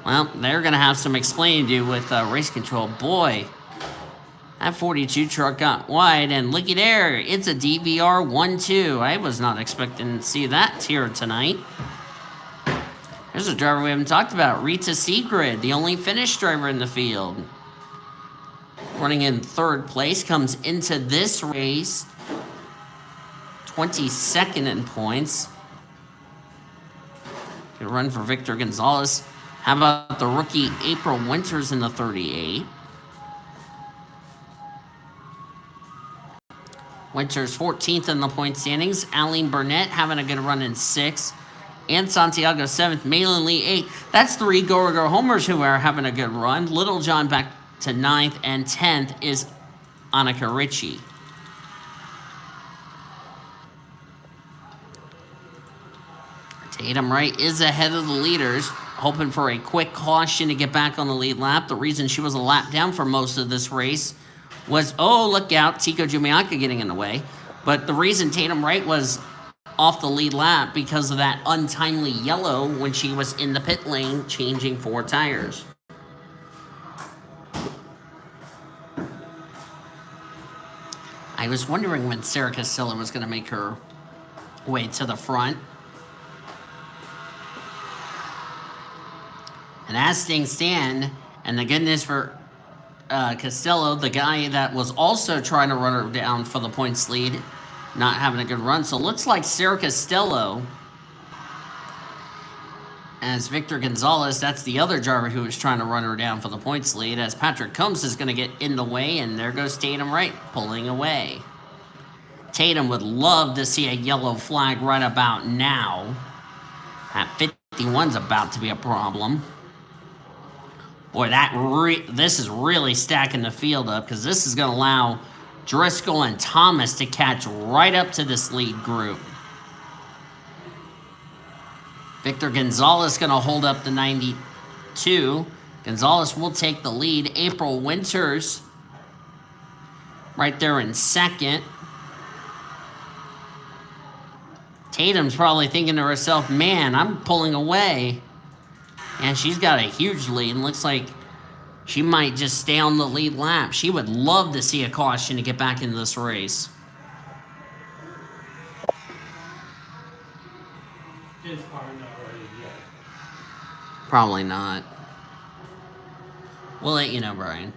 well, they're going to have some explaining to do with race control. Boy, that 42 truck got wide, and looky there, it's a DVR 1-2. I was not expecting to see that here tonight. There's a driver we haven't talked about, Rita Seegrid, the only Finnish driver in the field. Running in third place, comes into this race 22nd in points. Good run for Victor Gonzalez. How about the rookie April Winters in the 38? Winters 14th in the point standings. Aline Burnett having a good run in 6th. And Santiago 7th. Malin Lee 8th. That's 3 Go homers who are having a good run. Littlejohn back to 9th, and 10th is Annika Ritchie. Tatum Wright is ahead of the leaders, hoping for a quick caution to get back on the lead lap. The reason she was a lap down for most of this race was, oh, look out, Tico Jumiaka getting in the way. But the reason Tatum Wright was off the lead lap because of that untimely yellow when she was in the pit lane changing 4 tires. I was wondering when Sarah Castillo was going to make her way to the front. And as things stand, and the goodness for Costello, the guy that was also trying to run her down for the points lead, not having a good run. So it looks like Sarah Costello, as Victor Gonzalez, that's the other driver who was trying to run her down for the points lead, as Patrick Combs is going to get in the way, and there goes Tatum Wright pulling away. Tatum would love to see a yellow flag right about now. That 51's about to be a problem. Boy, this is really stacking the field up, because this is going to allow Driscoll and Thomas to catch right up to this lead group. Victor Gonzalez going to hold up the 92. Gonzalez will take the lead. April Winters right there in second. Tatum's probably thinking to herself, man, I'm pulling away. And she's got a huge lead, and looks like she might just stay on the lead lap. She would love to see a caution to get back into this race. His car not ready yet. Probably not. We'll let you know, Brian.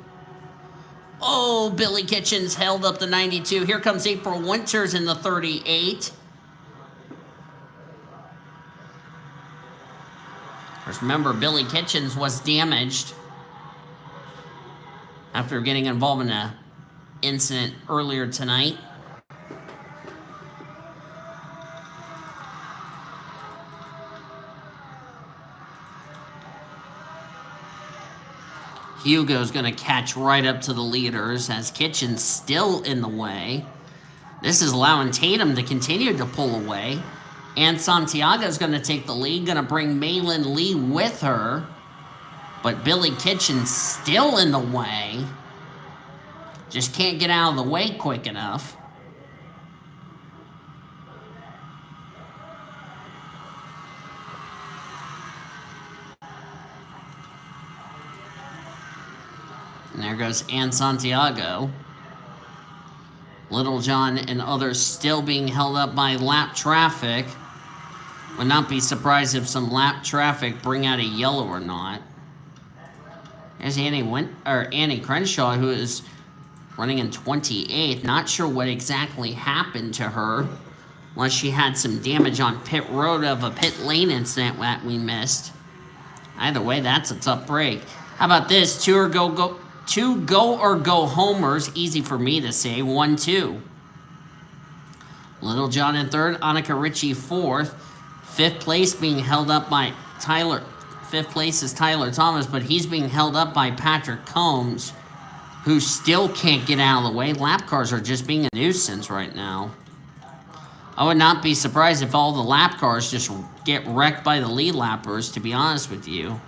Oh, Billy Kitchens held up the 92. Here comes April Winters in the 38. Remember, Billy Kitchens was damaged after getting involved in an incident earlier tonight. Hugo's going to catch right up to the leaders as Kitchens still in the way. This is allowing Tatum to continue to pull away. And Santiago's going to take the lead, going to bring Malin Lee with her. But Billy Kitchens still in the way. Just can't get out of the way quick enough. And there goes Ann Santiago. Littlejohn and others still being held up by lap traffic. Would not be surprised if some lap traffic bring out a yellow or not. There's Annie Crenshaw, who is running in 28th. Not sure what exactly happened to her, unless she had some damage on pit road of a pit lane incident that we missed. Either way, that's a tough break. How about this? Two go or go homers. Easy for me to say. 1-2. Littlejohn in third. Annika Ritchie fourth. Fifth place being held up by Tyler. Fifth place is Tyler Thomas, but he's being held up by Patrick Combs, who still can't get out of the way. Lap cars are just being a nuisance right now. I would not be surprised if all the lap cars just get wrecked by the lead lappers, to be honest with you.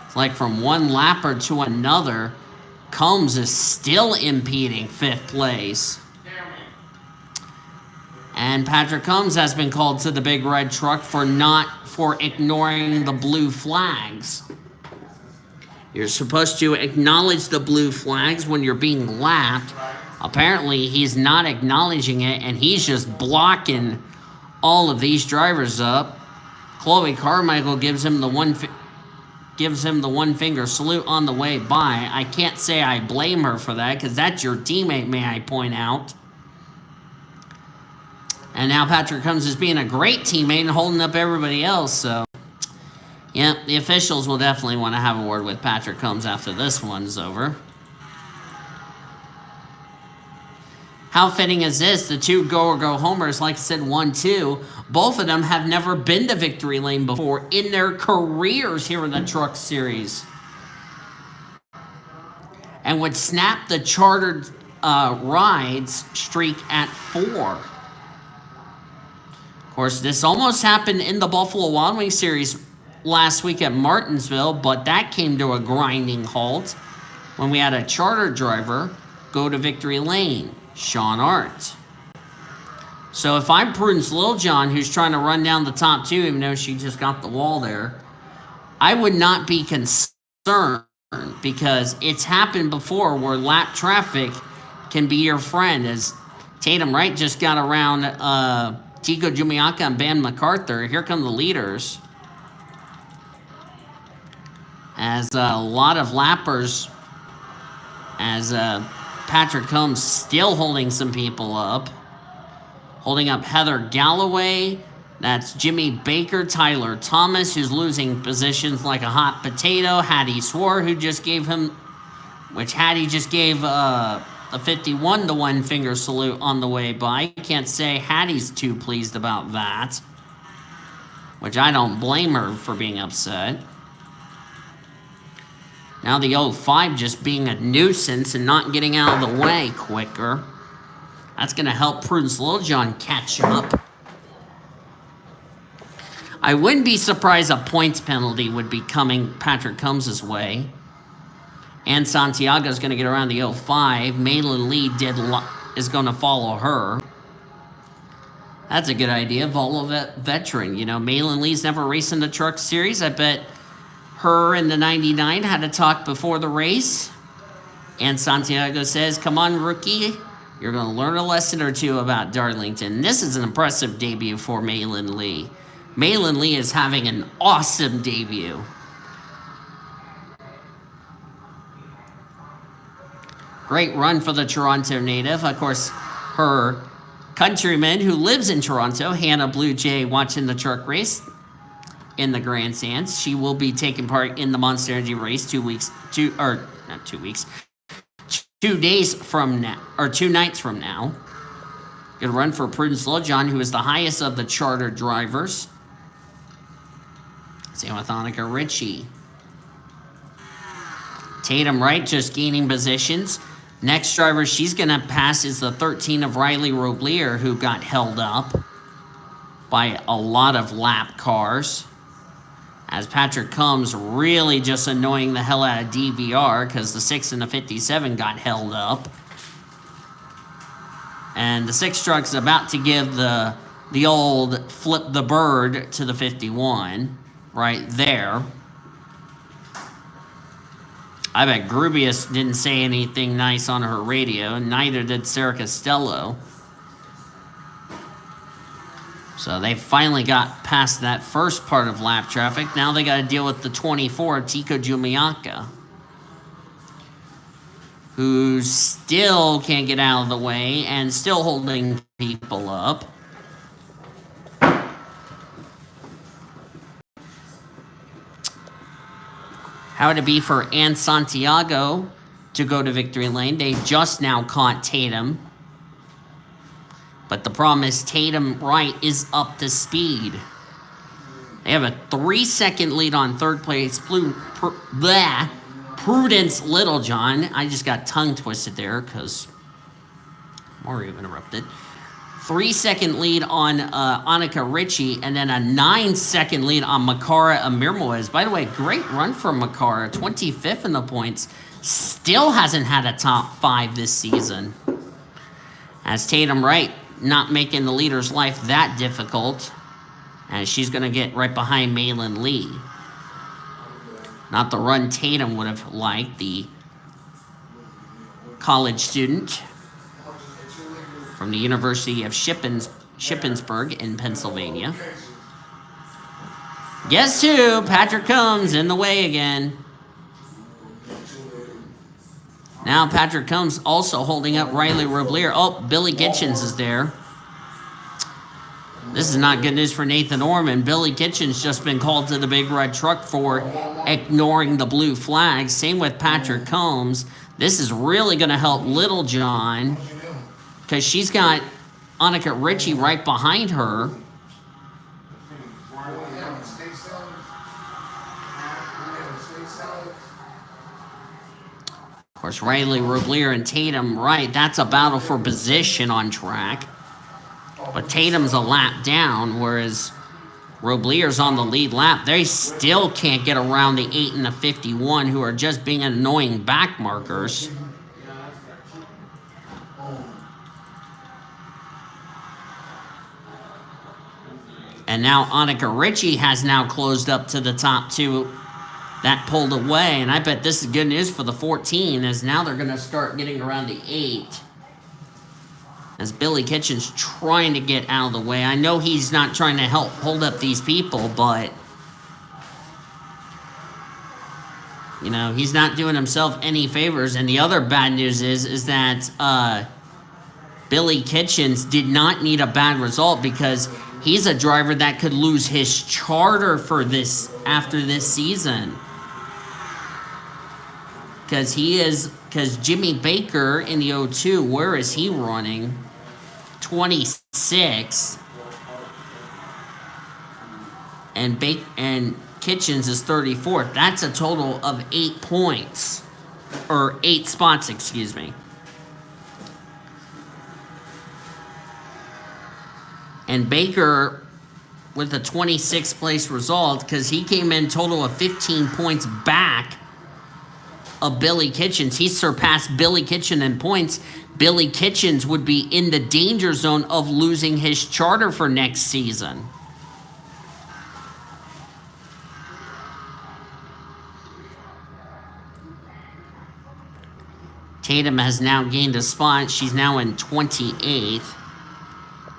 It's like from one lapper to another, Combs is still impeding fifth place. And Patrick Combs has been called to the big red truck for ignoring the blue flags. You're supposed to acknowledge the blue flags when you're being lapped. Apparently, he's not acknowledging it, and he's just blocking all of these drivers up. Chloe Carmichael gives him the one finger salute on the way by. I can't say I blame her for that, because that's your teammate, may I point out. And now Patrick Combs is being a great teammate and holding up everybody else. So, yeah, the officials will definitely want to have a word with Patrick Combs after this one's over. How fitting is this? The two go or go homers, like I said, 1-2. Both of them have never been to victory lane before in their careers here in the Truck Series. And would snap the chartered rides streak at 4. Of course, this almost happened in the Buffalo Wild Wings Series last week at Martinsville, but that came to a grinding halt when we had a charter driver go to victory lane, Sean Art. So if I'm Prudence Littlejohn, who's trying to run down the top two, even though she just got the wall there, I would not be concerned, because it's happened before where lap traffic can be your friend, as Tatum Wright just got around Tico Jumiaka and Ben MacArthur. Here come the leaders. As a lot of lappers, as Patrick Combs still holding some people up. Holding up Heather Galloway. That's Jimmy Baker, Tyler Thomas, who's losing positions like a hot potato. Hattie Swore, who just gave him, which Hattie just gave a 51 to one finger salute on the way by. Can't say Hattie's too pleased about that, which I don't blame her for being upset. Now the 05 just being a nuisance and not getting out of the way quicker. That's going to help Prudence Littlejohn catch up. I wouldn't be surprised a points penalty would be coming Patrick Combs' way. And Santiago's going to get around the 05. Malin Lee is going to follow her. That's a good idea. Volvo veteran. You know, Malin Lee's never raced in the Truck Series. I bet her and the 99 had a talk before the race. And Santiago says, come on, rookie. You're going to learn a lesson or two about Darlington. This is an impressive debut for Malin Lee. Malin Lee is having an awesome debut. Great run for the Toronto native. Of course, her countryman who lives in Toronto, Hannah Blue Jay, watching the truck race in the grandstands. She will be taking part in the Monster Energy race 2 days from now, or 2 nights from now. Good run for Prudence Littlejohn, who is the highest of the charter drivers. Same with Annika Ritchie. Tatum Wright just gaining positions. Next driver she's going to pass is the 13 of Riley Roblier, who got held up by a lot of lap cars. As Patrick Combs really just annoying the hell out of DVR because the 6 and the 57 got held up. And the 6 truck's about to give the old flip the bird to the 51 right there. I bet Grubius didn't say anything nice on her radio, and neither did Sarah Costello. So they finally got past that first part of lap traffic. Now they got to deal with the 24, Tico Jumiaka, who still can't get out of the way and still holding people up. How would it be for Ann Santiago to go to victory lane? They just now caught Tatum. But the problem is Tatum Wright is up to speed. They have a 3-second lead on third place. Prudence Littlejohn. I just got tongue twisted there because Mario interrupted. 3-second lead on Annika Ritchie, and then a 9-second lead on Makara Amirmoez. By the way, great run from Makara, 25th in the points. Still hasn't had a top 5 this season. As Tatum Wright not making the leader's life that difficult, and she's going to get right behind Malin Lee. Not the run Tatum would have liked, the college student from the University of Shippensburg in Pennsylvania. Guess who? Patrick Combs in the way again. Now Patrick Combs also holding up Riley Roblier. Oh, Billy Kitchens is there. This is not good news for Nathan Orman. Billy Kitchens just been called to the big red truck for ignoring the blue flag. Same with Patrick Combs. This is really going to help Littlejohn because she's got Annika Ritchie right behind her. Of course, Riley Roblier and Tatum Wright, that's a battle for position on track. But Tatum's a lap down, whereas Roblier's on the lead lap. They still can't get around the 8 and the 51, who are just being annoying back markers. And now Annika Ritchie has now closed up to the top 2. That pulled away, and I bet this is good news for the 14, as now they're going to start getting around the 8. As Billy Kitchens trying to get out of the way. I know he's not trying to help hold up these people, but you know, he's not doing himself any favors. And the other bad news is that Billy Kitchens did not need a bad result because he's a driver that could lose his charter for this after this season. Because Jimmy Baker in the 02, where is he running? 26. And Kitchens is 34th. That's a total of 8 points. Or 8 spots, excuse me. And Baker with a 26th place result because he came in total of 15 points back of Billy Kitchens. He surpassed Billy Kitchens in points. Billy Kitchens would be in the danger zone of losing his charter for next season. Tatum has now gained a spot. She's now in 28th.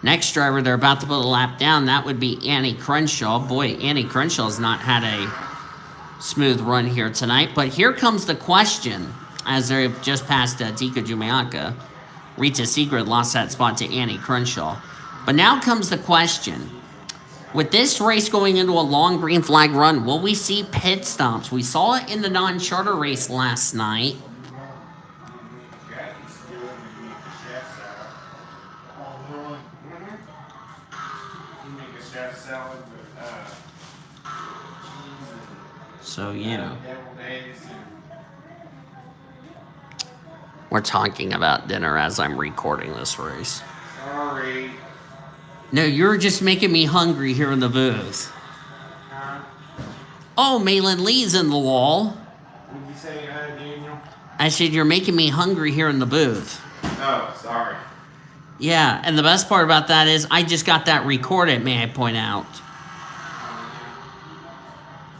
Next driver they're about to put a lap down, that would be Annie Crenshaw. Boy, Annie Crenshaw has not had a smooth run here tonight. But here comes the question, as they've just passed Tika Jumiaka. Rita Sigrid lost that spot to Annie Crenshaw. But now comes the question. With this race going into a long green flag run, will we see pit stops? We saw it in the non-charter race last night. So, yeah. We're talking about dinner as I'm recording this race. Sorry. No, you're just making me hungry here in the booth. Oh, Malin Lee's in the wall. What did you say, Daniel? I said you're making me hungry here in the booth. Oh, sorry. Yeah, and the best part about that is I just got that recorded, may I point out.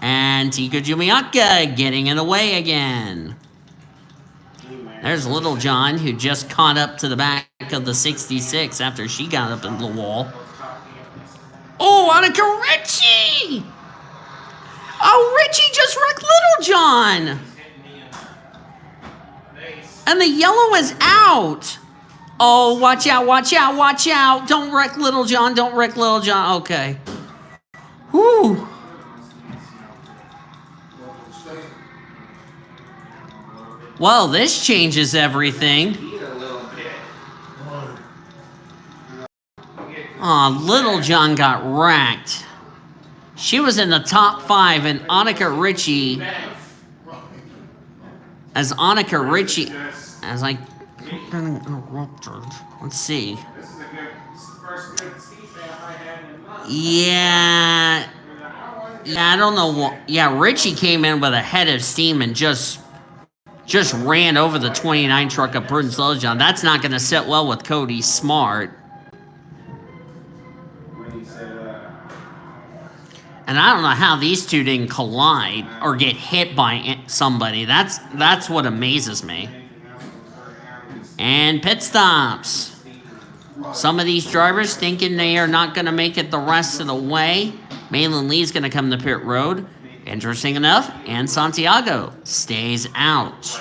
And Tika Jumiaka getting in the way again. There's Little John, who just caught up to the back of the 66 after she got up into the wall. Oh, Annika Ritchie! Oh, Richie just wrecked Little John! And the yellow is out! Oh, watch out, watch out, watch out! Don't wreck Little John, don't wreck Little John. Okay. Whew. Well, this changes everything. Aw, Little John got wrecked. She was in the top 5, and Annika Ritchie, as I let's see. Yeah, I don't know what. Yeah, Ritchie came in with a head of steam and just ran over the 29 truck of Prudence Little John. That's not going to sit well with Cody Smart. And I don't know how these two didn't collide or get hit by somebody. That's what amazes me. And pit stops. Some of these drivers thinking they are not going to make it the rest of the way. Malin Lee's going to come to pit road. Interesting enough, and Santiago stays out.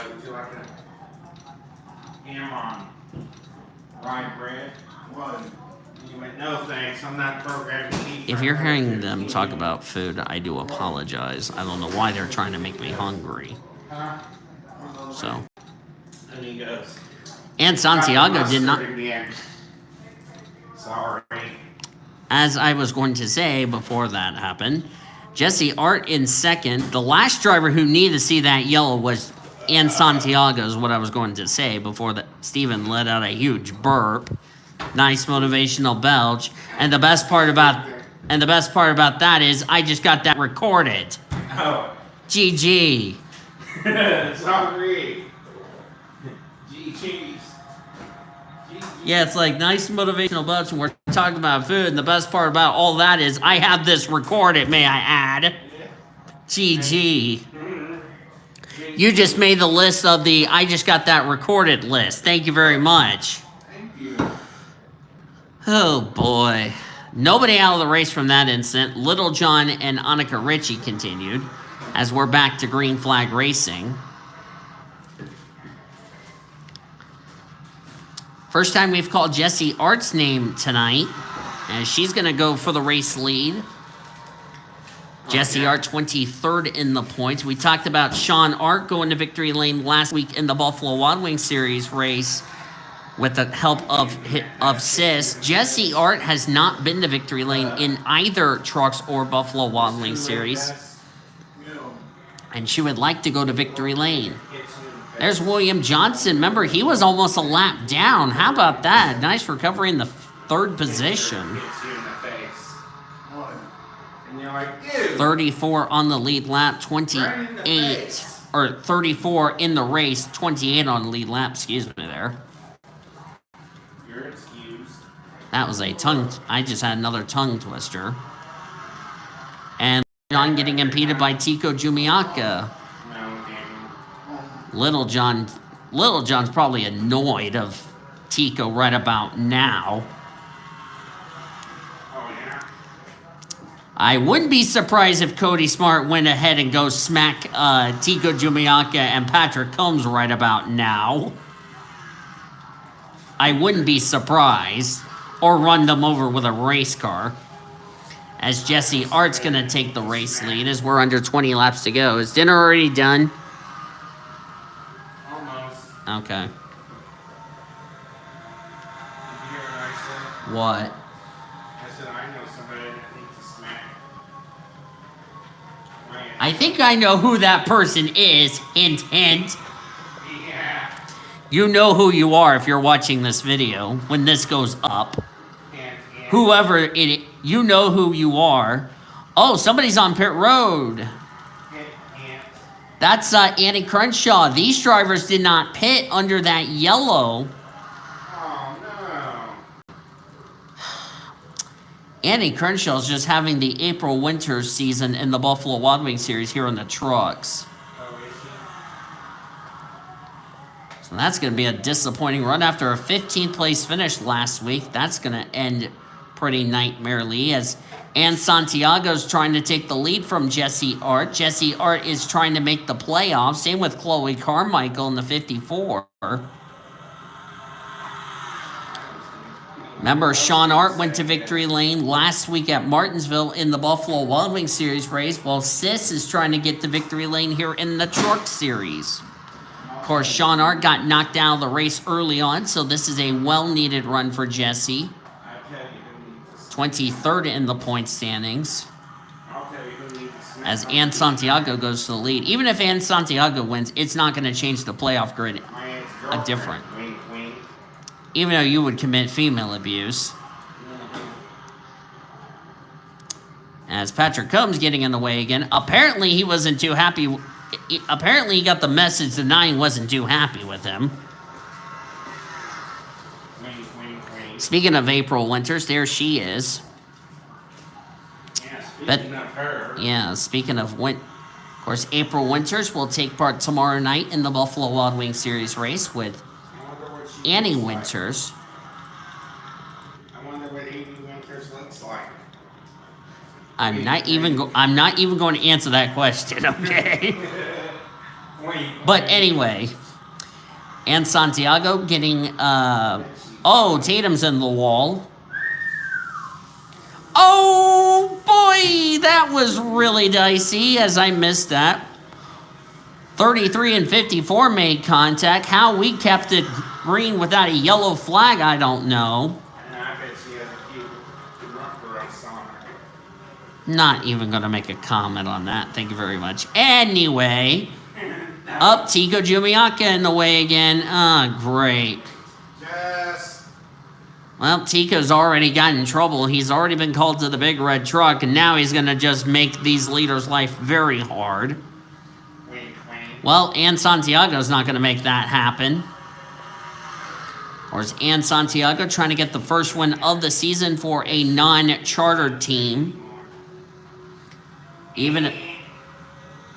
No thanks, I'm not programmed to eat. If you're hearing them talk about food, I do apologize. I don't know why they're trying to make me hungry. So. And he goes. And Santiago did not. Sorry. As I was going to say before that happened, Jesse Art in second. The last driver who needed to see that yellow was and Santiago is what I was going to say before that Steven let out a huge burp. Nice motivational belch. And the best part about that is I just got that recorded. Oh. GG. Sorry. GG's. Yeah, it's like nice motivational belch and we're talking about food, and the best part about all that is I have this recorded, may I add. GG. You just made the list of the I just got that recorded list. Thank you very much. Thank you. Oh boy. Nobody out of the race from that incident. Little John and Annika Ritchie continued as we're back to green flag racing. First time we've called Jesse Art's name tonight, and she's going to go for the race lead. Jesse Art 23rd in the points. We talked about Sean Art going to victory lane last week in the Buffalo Wild Wings Series race with the help of Sis. Jesse Art has not been to victory lane in either Trucks or Buffalo Wild Wings Series, and she would like to go to victory lane. There's William Johnson. Remember, he was almost a lap down. How about that? Nice recovery in the third position. 34 on the lead lap, 28, or 34 in the race, 28 on the lead lap, excuse me there. You're excused. That was a I just had another tongue twister. And John getting impeded by Tico Jumiaka. Little John's probably annoyed of Tico right about now. I wouldn't be surprised if Cody Smart went ahead and goes smack Tico Jumiaka and Patrick Combs right about now. I wouldn't be surprised. Or run them over with a race car. As Jesse Art's going to take the race lead as we're under 20 laps to go. Is dinner already done? Almost. Okay. Did you hear what I said? What? I said I know somebody that needs to smack. I think I know who that person is. Hint, hint. Yeah. You know who you are if you're watching this video when this goes up. And Whoever it, you know who you are. Oh, somebody's on pit road. That's Annie Crenshaw. These drivers did not pit under that yellow. Oh no. Annie Crenshaw's just having the April-winter season in the Buffalo Wild Wings Series here on the trucks. Oh, is she? So That's going to be a disappointing run after a 15th place finish last week. That's going to end pretty nightmarely as Ann Santiago's trying to take the lead from Jesse Art. Jesse Art is trying to make the playoffs. Same with Chloe Carmichael in the 54. Remember, Sean Art went to victory lane last week at Martinsville in the Buffalo Wild Wings Series race, while Sis is trying to get to victory lane here in the Truck Series. Of course, Sean Art got knocked out of the race early on, so this is a well-needed run for Jesse. 23rd in the point standings as Ann Santiago goes to the lead. Even if Ann Santiago wins, it's not going to change the playoff grid a different. Even though you would commit female abuse. As Patrick Combs getting in the way again. Apparently he wasn't too happy. Apparently he got the message that Nine wasn't too happy with him. Speaking of April Winters, there she is. Speaking of of course, April Winters will take part tomorrow night in the Buffalo Wild Wings Series race with Annie Winters. I wonder what Amy Winters looks like. I'm not even going to answer that question, okay? But anyway, Ann Santiago getting Tatum's in the wall. Oh boy, that was really dicey as I missed that. 33 and 54 made contact. How we kept it green without a yellow flag, I don't know. And I bet she has a few rumper on her. Not even going to make a comment on that. Thank you very much. Anyway, up Tico Jumiaka in the way again. Great. Well, Tico's already got in trouble. He's already been called to the big red truck, and now he's going to just make these leaders' life very hard. Well, Ann Santiago's not going to make that happen. Or is Ann Santiago trying to get the first win of the season for a non-chartered team? Even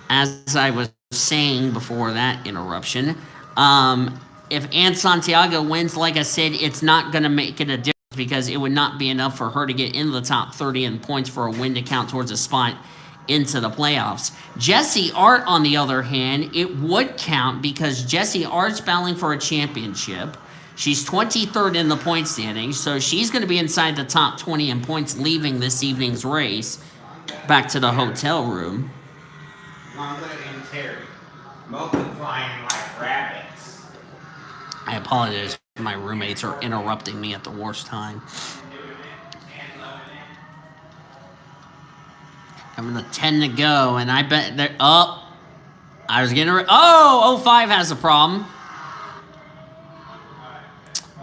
as I was saying before that interruption, if Ann Santiago wins, like I said, it's not going to make it a difference because it would not be enough for her to get into the top 30 in points for a win to count towards a spot into the playoffs. Jesse Art, on the other hand, it would count because Jesse Art's battling for a championship. She's 23rd in the point standings, so she's going to be inside the top 20 in points leaving this evening's race back to the hotel room. Mama and Terry, multiplying like rabbits. I apologize. My roommates are interrupting me at the worst time. Coming to 10 to go, and I bet they're... I was getting... 05 has a problem.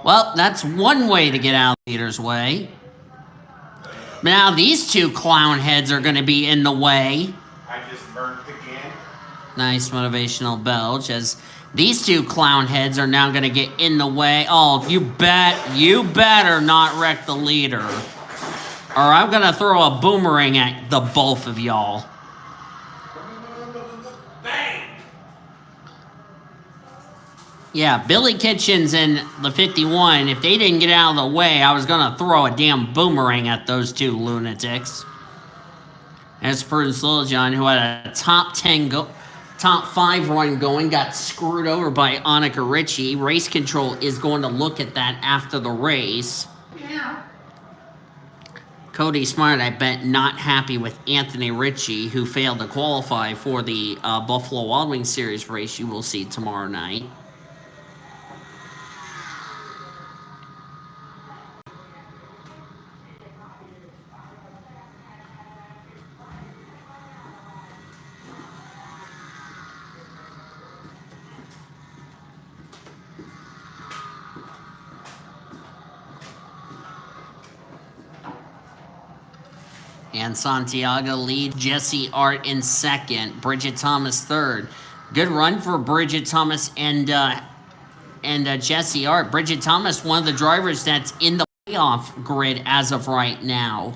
Well, that's one way to get out of the leader's way. Now these two clown heads are going to be in the way. I just burnt again. Nice motivational belch as these two clown heads are now going to get in the way. Oh, you better not wreck the leader. Or I'm going to throw a boomerang at the both of y'all. Bang! Yeah, Billy Kitchens and the 51, if they didn't get out of the way, I was going to throw a damn boomerang at those two lunatics. As Prudence Littlejohn, who had a top 5 run going, got screwed over by Annika Ritchie. Race Control is going to look at that after the race. Yeah. Cody Smart, I bet, not happy with Anthony Ritchie, who failed to qualify for the Buffalo Wild Wings Series race you will see tomorrow night. And Santiago lead Jesse Art in second. Bridget Thomas third. Good run for Bridget Thomas and Jesse Art. Bridget Thomas, one of the drivers that's in the playoff grid as of right now.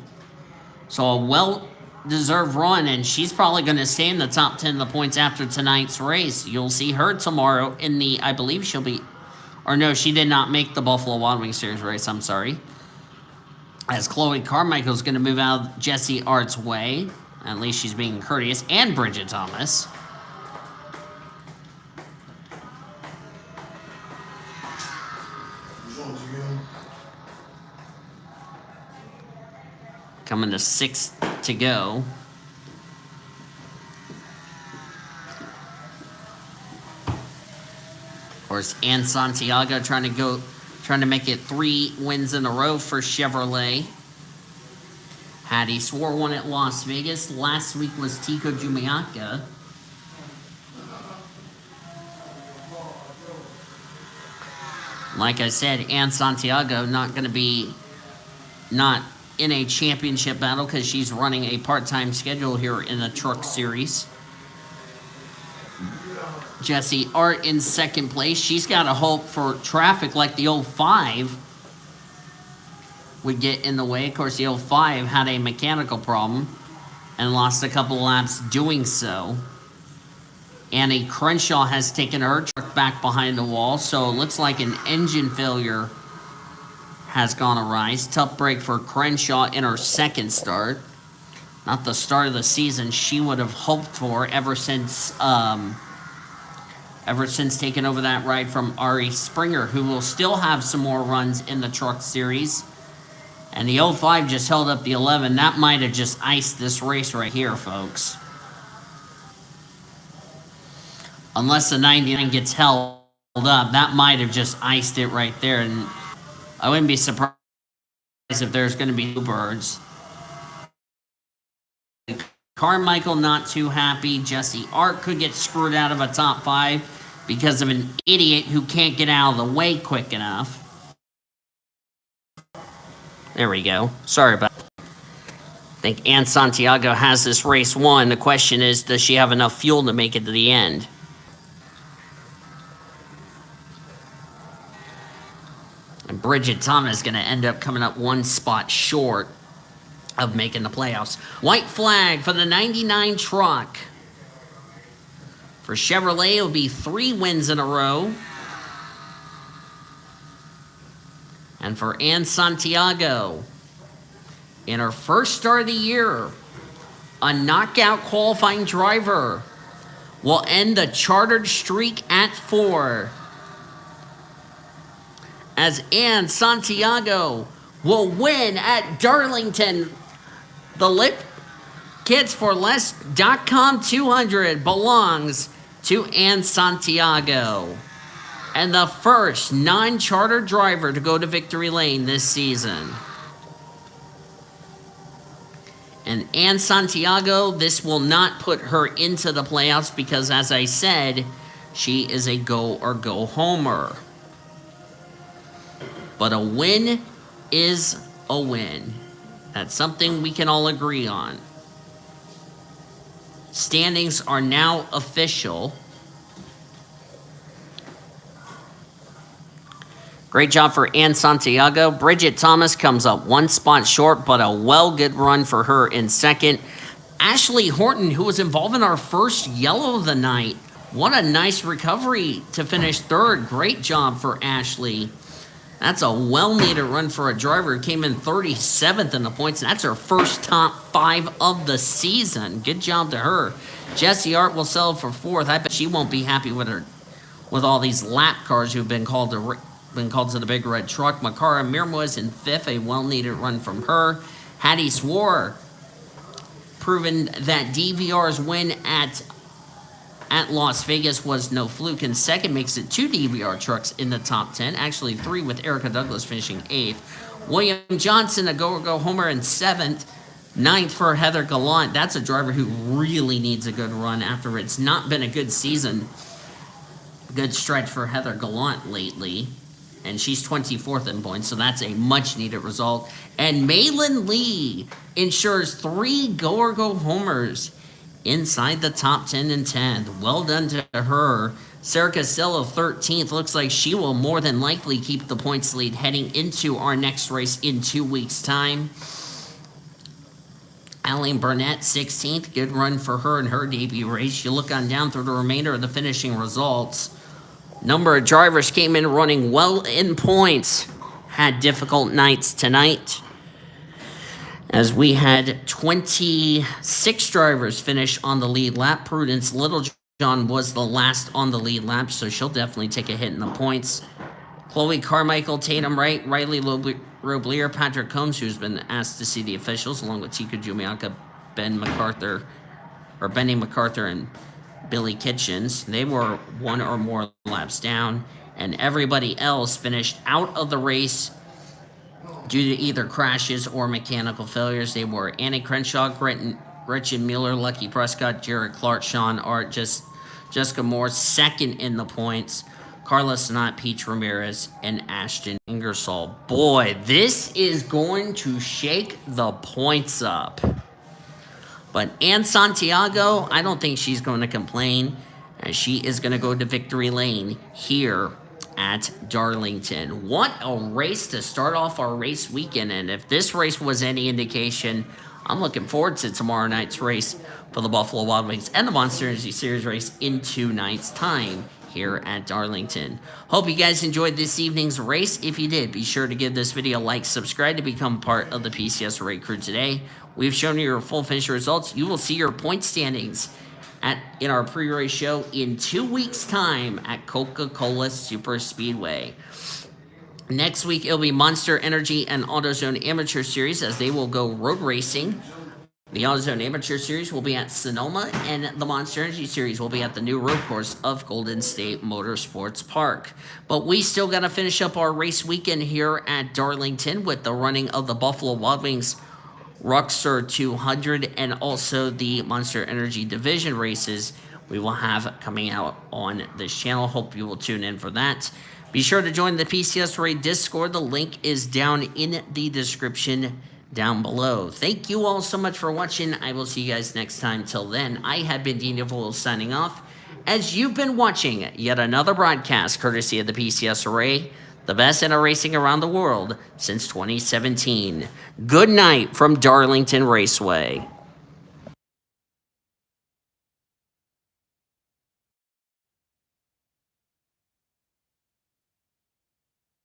So a well-deserved run, and she's probably going to stay in the top 10 of the points after tonight's race. You'll see her tomorrow in the, I believe she'll be Or no, she did not make the Buffalo Wild Wings Series race, I'm sorry. As Chloe Carmichael's going to move out of Jesse Art's way. At least she's being courteous. And Bridget Thomas. Coming to 6 to go. Of course, Ann Santiago trying to make it 3 wins in a row for Chevrolet. Hattie Swore won at Las Vegas. Last week was Tico Jumiaka. Like I said, Ann Santiago not going to be not in a championship battle because she's running a part-time schedule here in the Truck Series. Jesse Art in second place. She's got to hope for traffic like the 05 would get in the way. Of course, the 05 had a mechanical problem and lost a couple laps doing so. Annie Crenshaw has taken her truck back behind the wall, so it looks like an engine failure has gone awry. Tough break for Crenshaw in her second start. Not the start of the season she would have hoped for ever since taking over that ride from Ari Springer, who will still have some more runs in the Truck Series. And the 05 just held up the 11. That might have just iced this race right here, folks. Unless the 99 gets held up, that might have just iced it right there. And I wouldn't be surprised if there's going to be 2 birds. Carmichael not too happy. Jesse Art could get screwed out of a top 5 because of an idiot who can't get out of the way quick enough. There we go. Sorry about that. I think Ann Santiago has this race won. The question is, does she have enough fuel to make it to the end? And Bridget Thomas is going to end up coming up 1 spot short of making the playoffs. White flag for the 99 truck. For Chevrolet, it'll be 3 wins in a row. And for Ann Santiago, in her first start of the year, a knockout qualifying driver will end the chartered streak at 4. As Ann Santiago will win at Darlington. The Lit Kids for Less.com 200 belongs to Ann Santiago. And the first non-charter driver to go to victory lane this season. And Ann Santiago, this will not put her into the playoffs because, as I said, she is a go or go homer. But a win is a win. That's something we can all agree on. Standings are now official. Great job for Ann Santiago. Bridget Thomas comes up 1 spot short, but a good run for her in second. Ashley Horton, who was involved in our first yellow of the night. What a nice recovery to finish 3rd. Great job for Ashley. That's a well-needed run for a driver who came in 37th in the points. And that's her first top 5 of the season. Good job to her. Jessie Art will settle for 4th. I bet she won't be happy with all these lap cars who've been called to the big red truck. Makara Mirmoz in 5th. A well-needed run from her. Hattie Swore proven that DVR's win at Las Vegas was no fluke. And second makes it 2 DVR trucks in the top 10. Actually 3 with Erica Douglas finishing 8th. William Johnson, a go homer in 7th. 9th for Heather Gallant. That's a driver who really needs a good run after it's not been a good season. Good stretch for Heather Gallant lately. And she's 24th in points, so that's a much-needed result. And Maylin Lee ensures 3 go homers inside the top 10 and 10th. Well done to her. Sarah Costello, 13th. Looks like she will more than likely keep the points lead heading into our next race in 2 weeks' time. Aline Burnett, 16th. Good run for her in her debut race. You look on down through the remainder of the finishing results. Number of drivers came in running well in points. Had difficult nights tonight, as we had 26 drivers finish on the lead lap. Prudence Littlejohn was the last on the lead lap, so she'll definitely take a hit in the points. Chloe Carmichael, Tatum Wright, Riley Roblier, Patrick Combs, who's been asked to see the officials, along with Tika Jumiaka, Benny MacArthur, and Billy Kitchens. They were one or more laps down, and everybody else finished out of the race due to either crashes or mechanical failures. They were Annie Crenshaw, Gretchen Mueller, Lucky Prescott, Jared Clark, Sean Art, Jessica Moore, second in the points. Carla Sonat, Peach Ramirez, and Ashton Ingersoll. Boy, this is going to shake the points up. But Ann Santiago, I don't think she's going to complain, as she is going to go to victory lane here at Darlington. What a race to start off our race weekend. And if this race was any indication, I'm looking forward to tomorrow night's race for the Buffalo Wild Wings and the Monster Energy Series race in 2 nights' time here at Darlington. Hope you guys enjoyed this evening's race. If you did, be sure to give this video a like, subscribe to become part of the PCSRA crew today. We've shown you your full finish results. You will see your point standings in our pre-race show in 2 weeks' time at Coca-Cola Super Speedway. Next week, it'll be Monster Energy and AutoZone Amateur Series, as they will go road racing. The AutoZone Amateur Series will be at Sonoma, and the Monster Energy Series will be at the new road course of Golden State Motorsports Park. But we still got to finish up our race weekend here at Darlington with the running of the Buffalo Wild Wings Rockstar 200 and also the Monster Energy Division races we will have coming out on this channel. Hope you will tune in for that. Be sure to join the PCSRA Discord. The link is down in the description down below. Thank you all so much for watching. I will see you guys next time. Till then, I have been Dean DeVoe signing off, as you've been watching yet another broadcast courtesy of the PCSRA, the best in racing around the world since 2017. Good night from Darlington Raceway.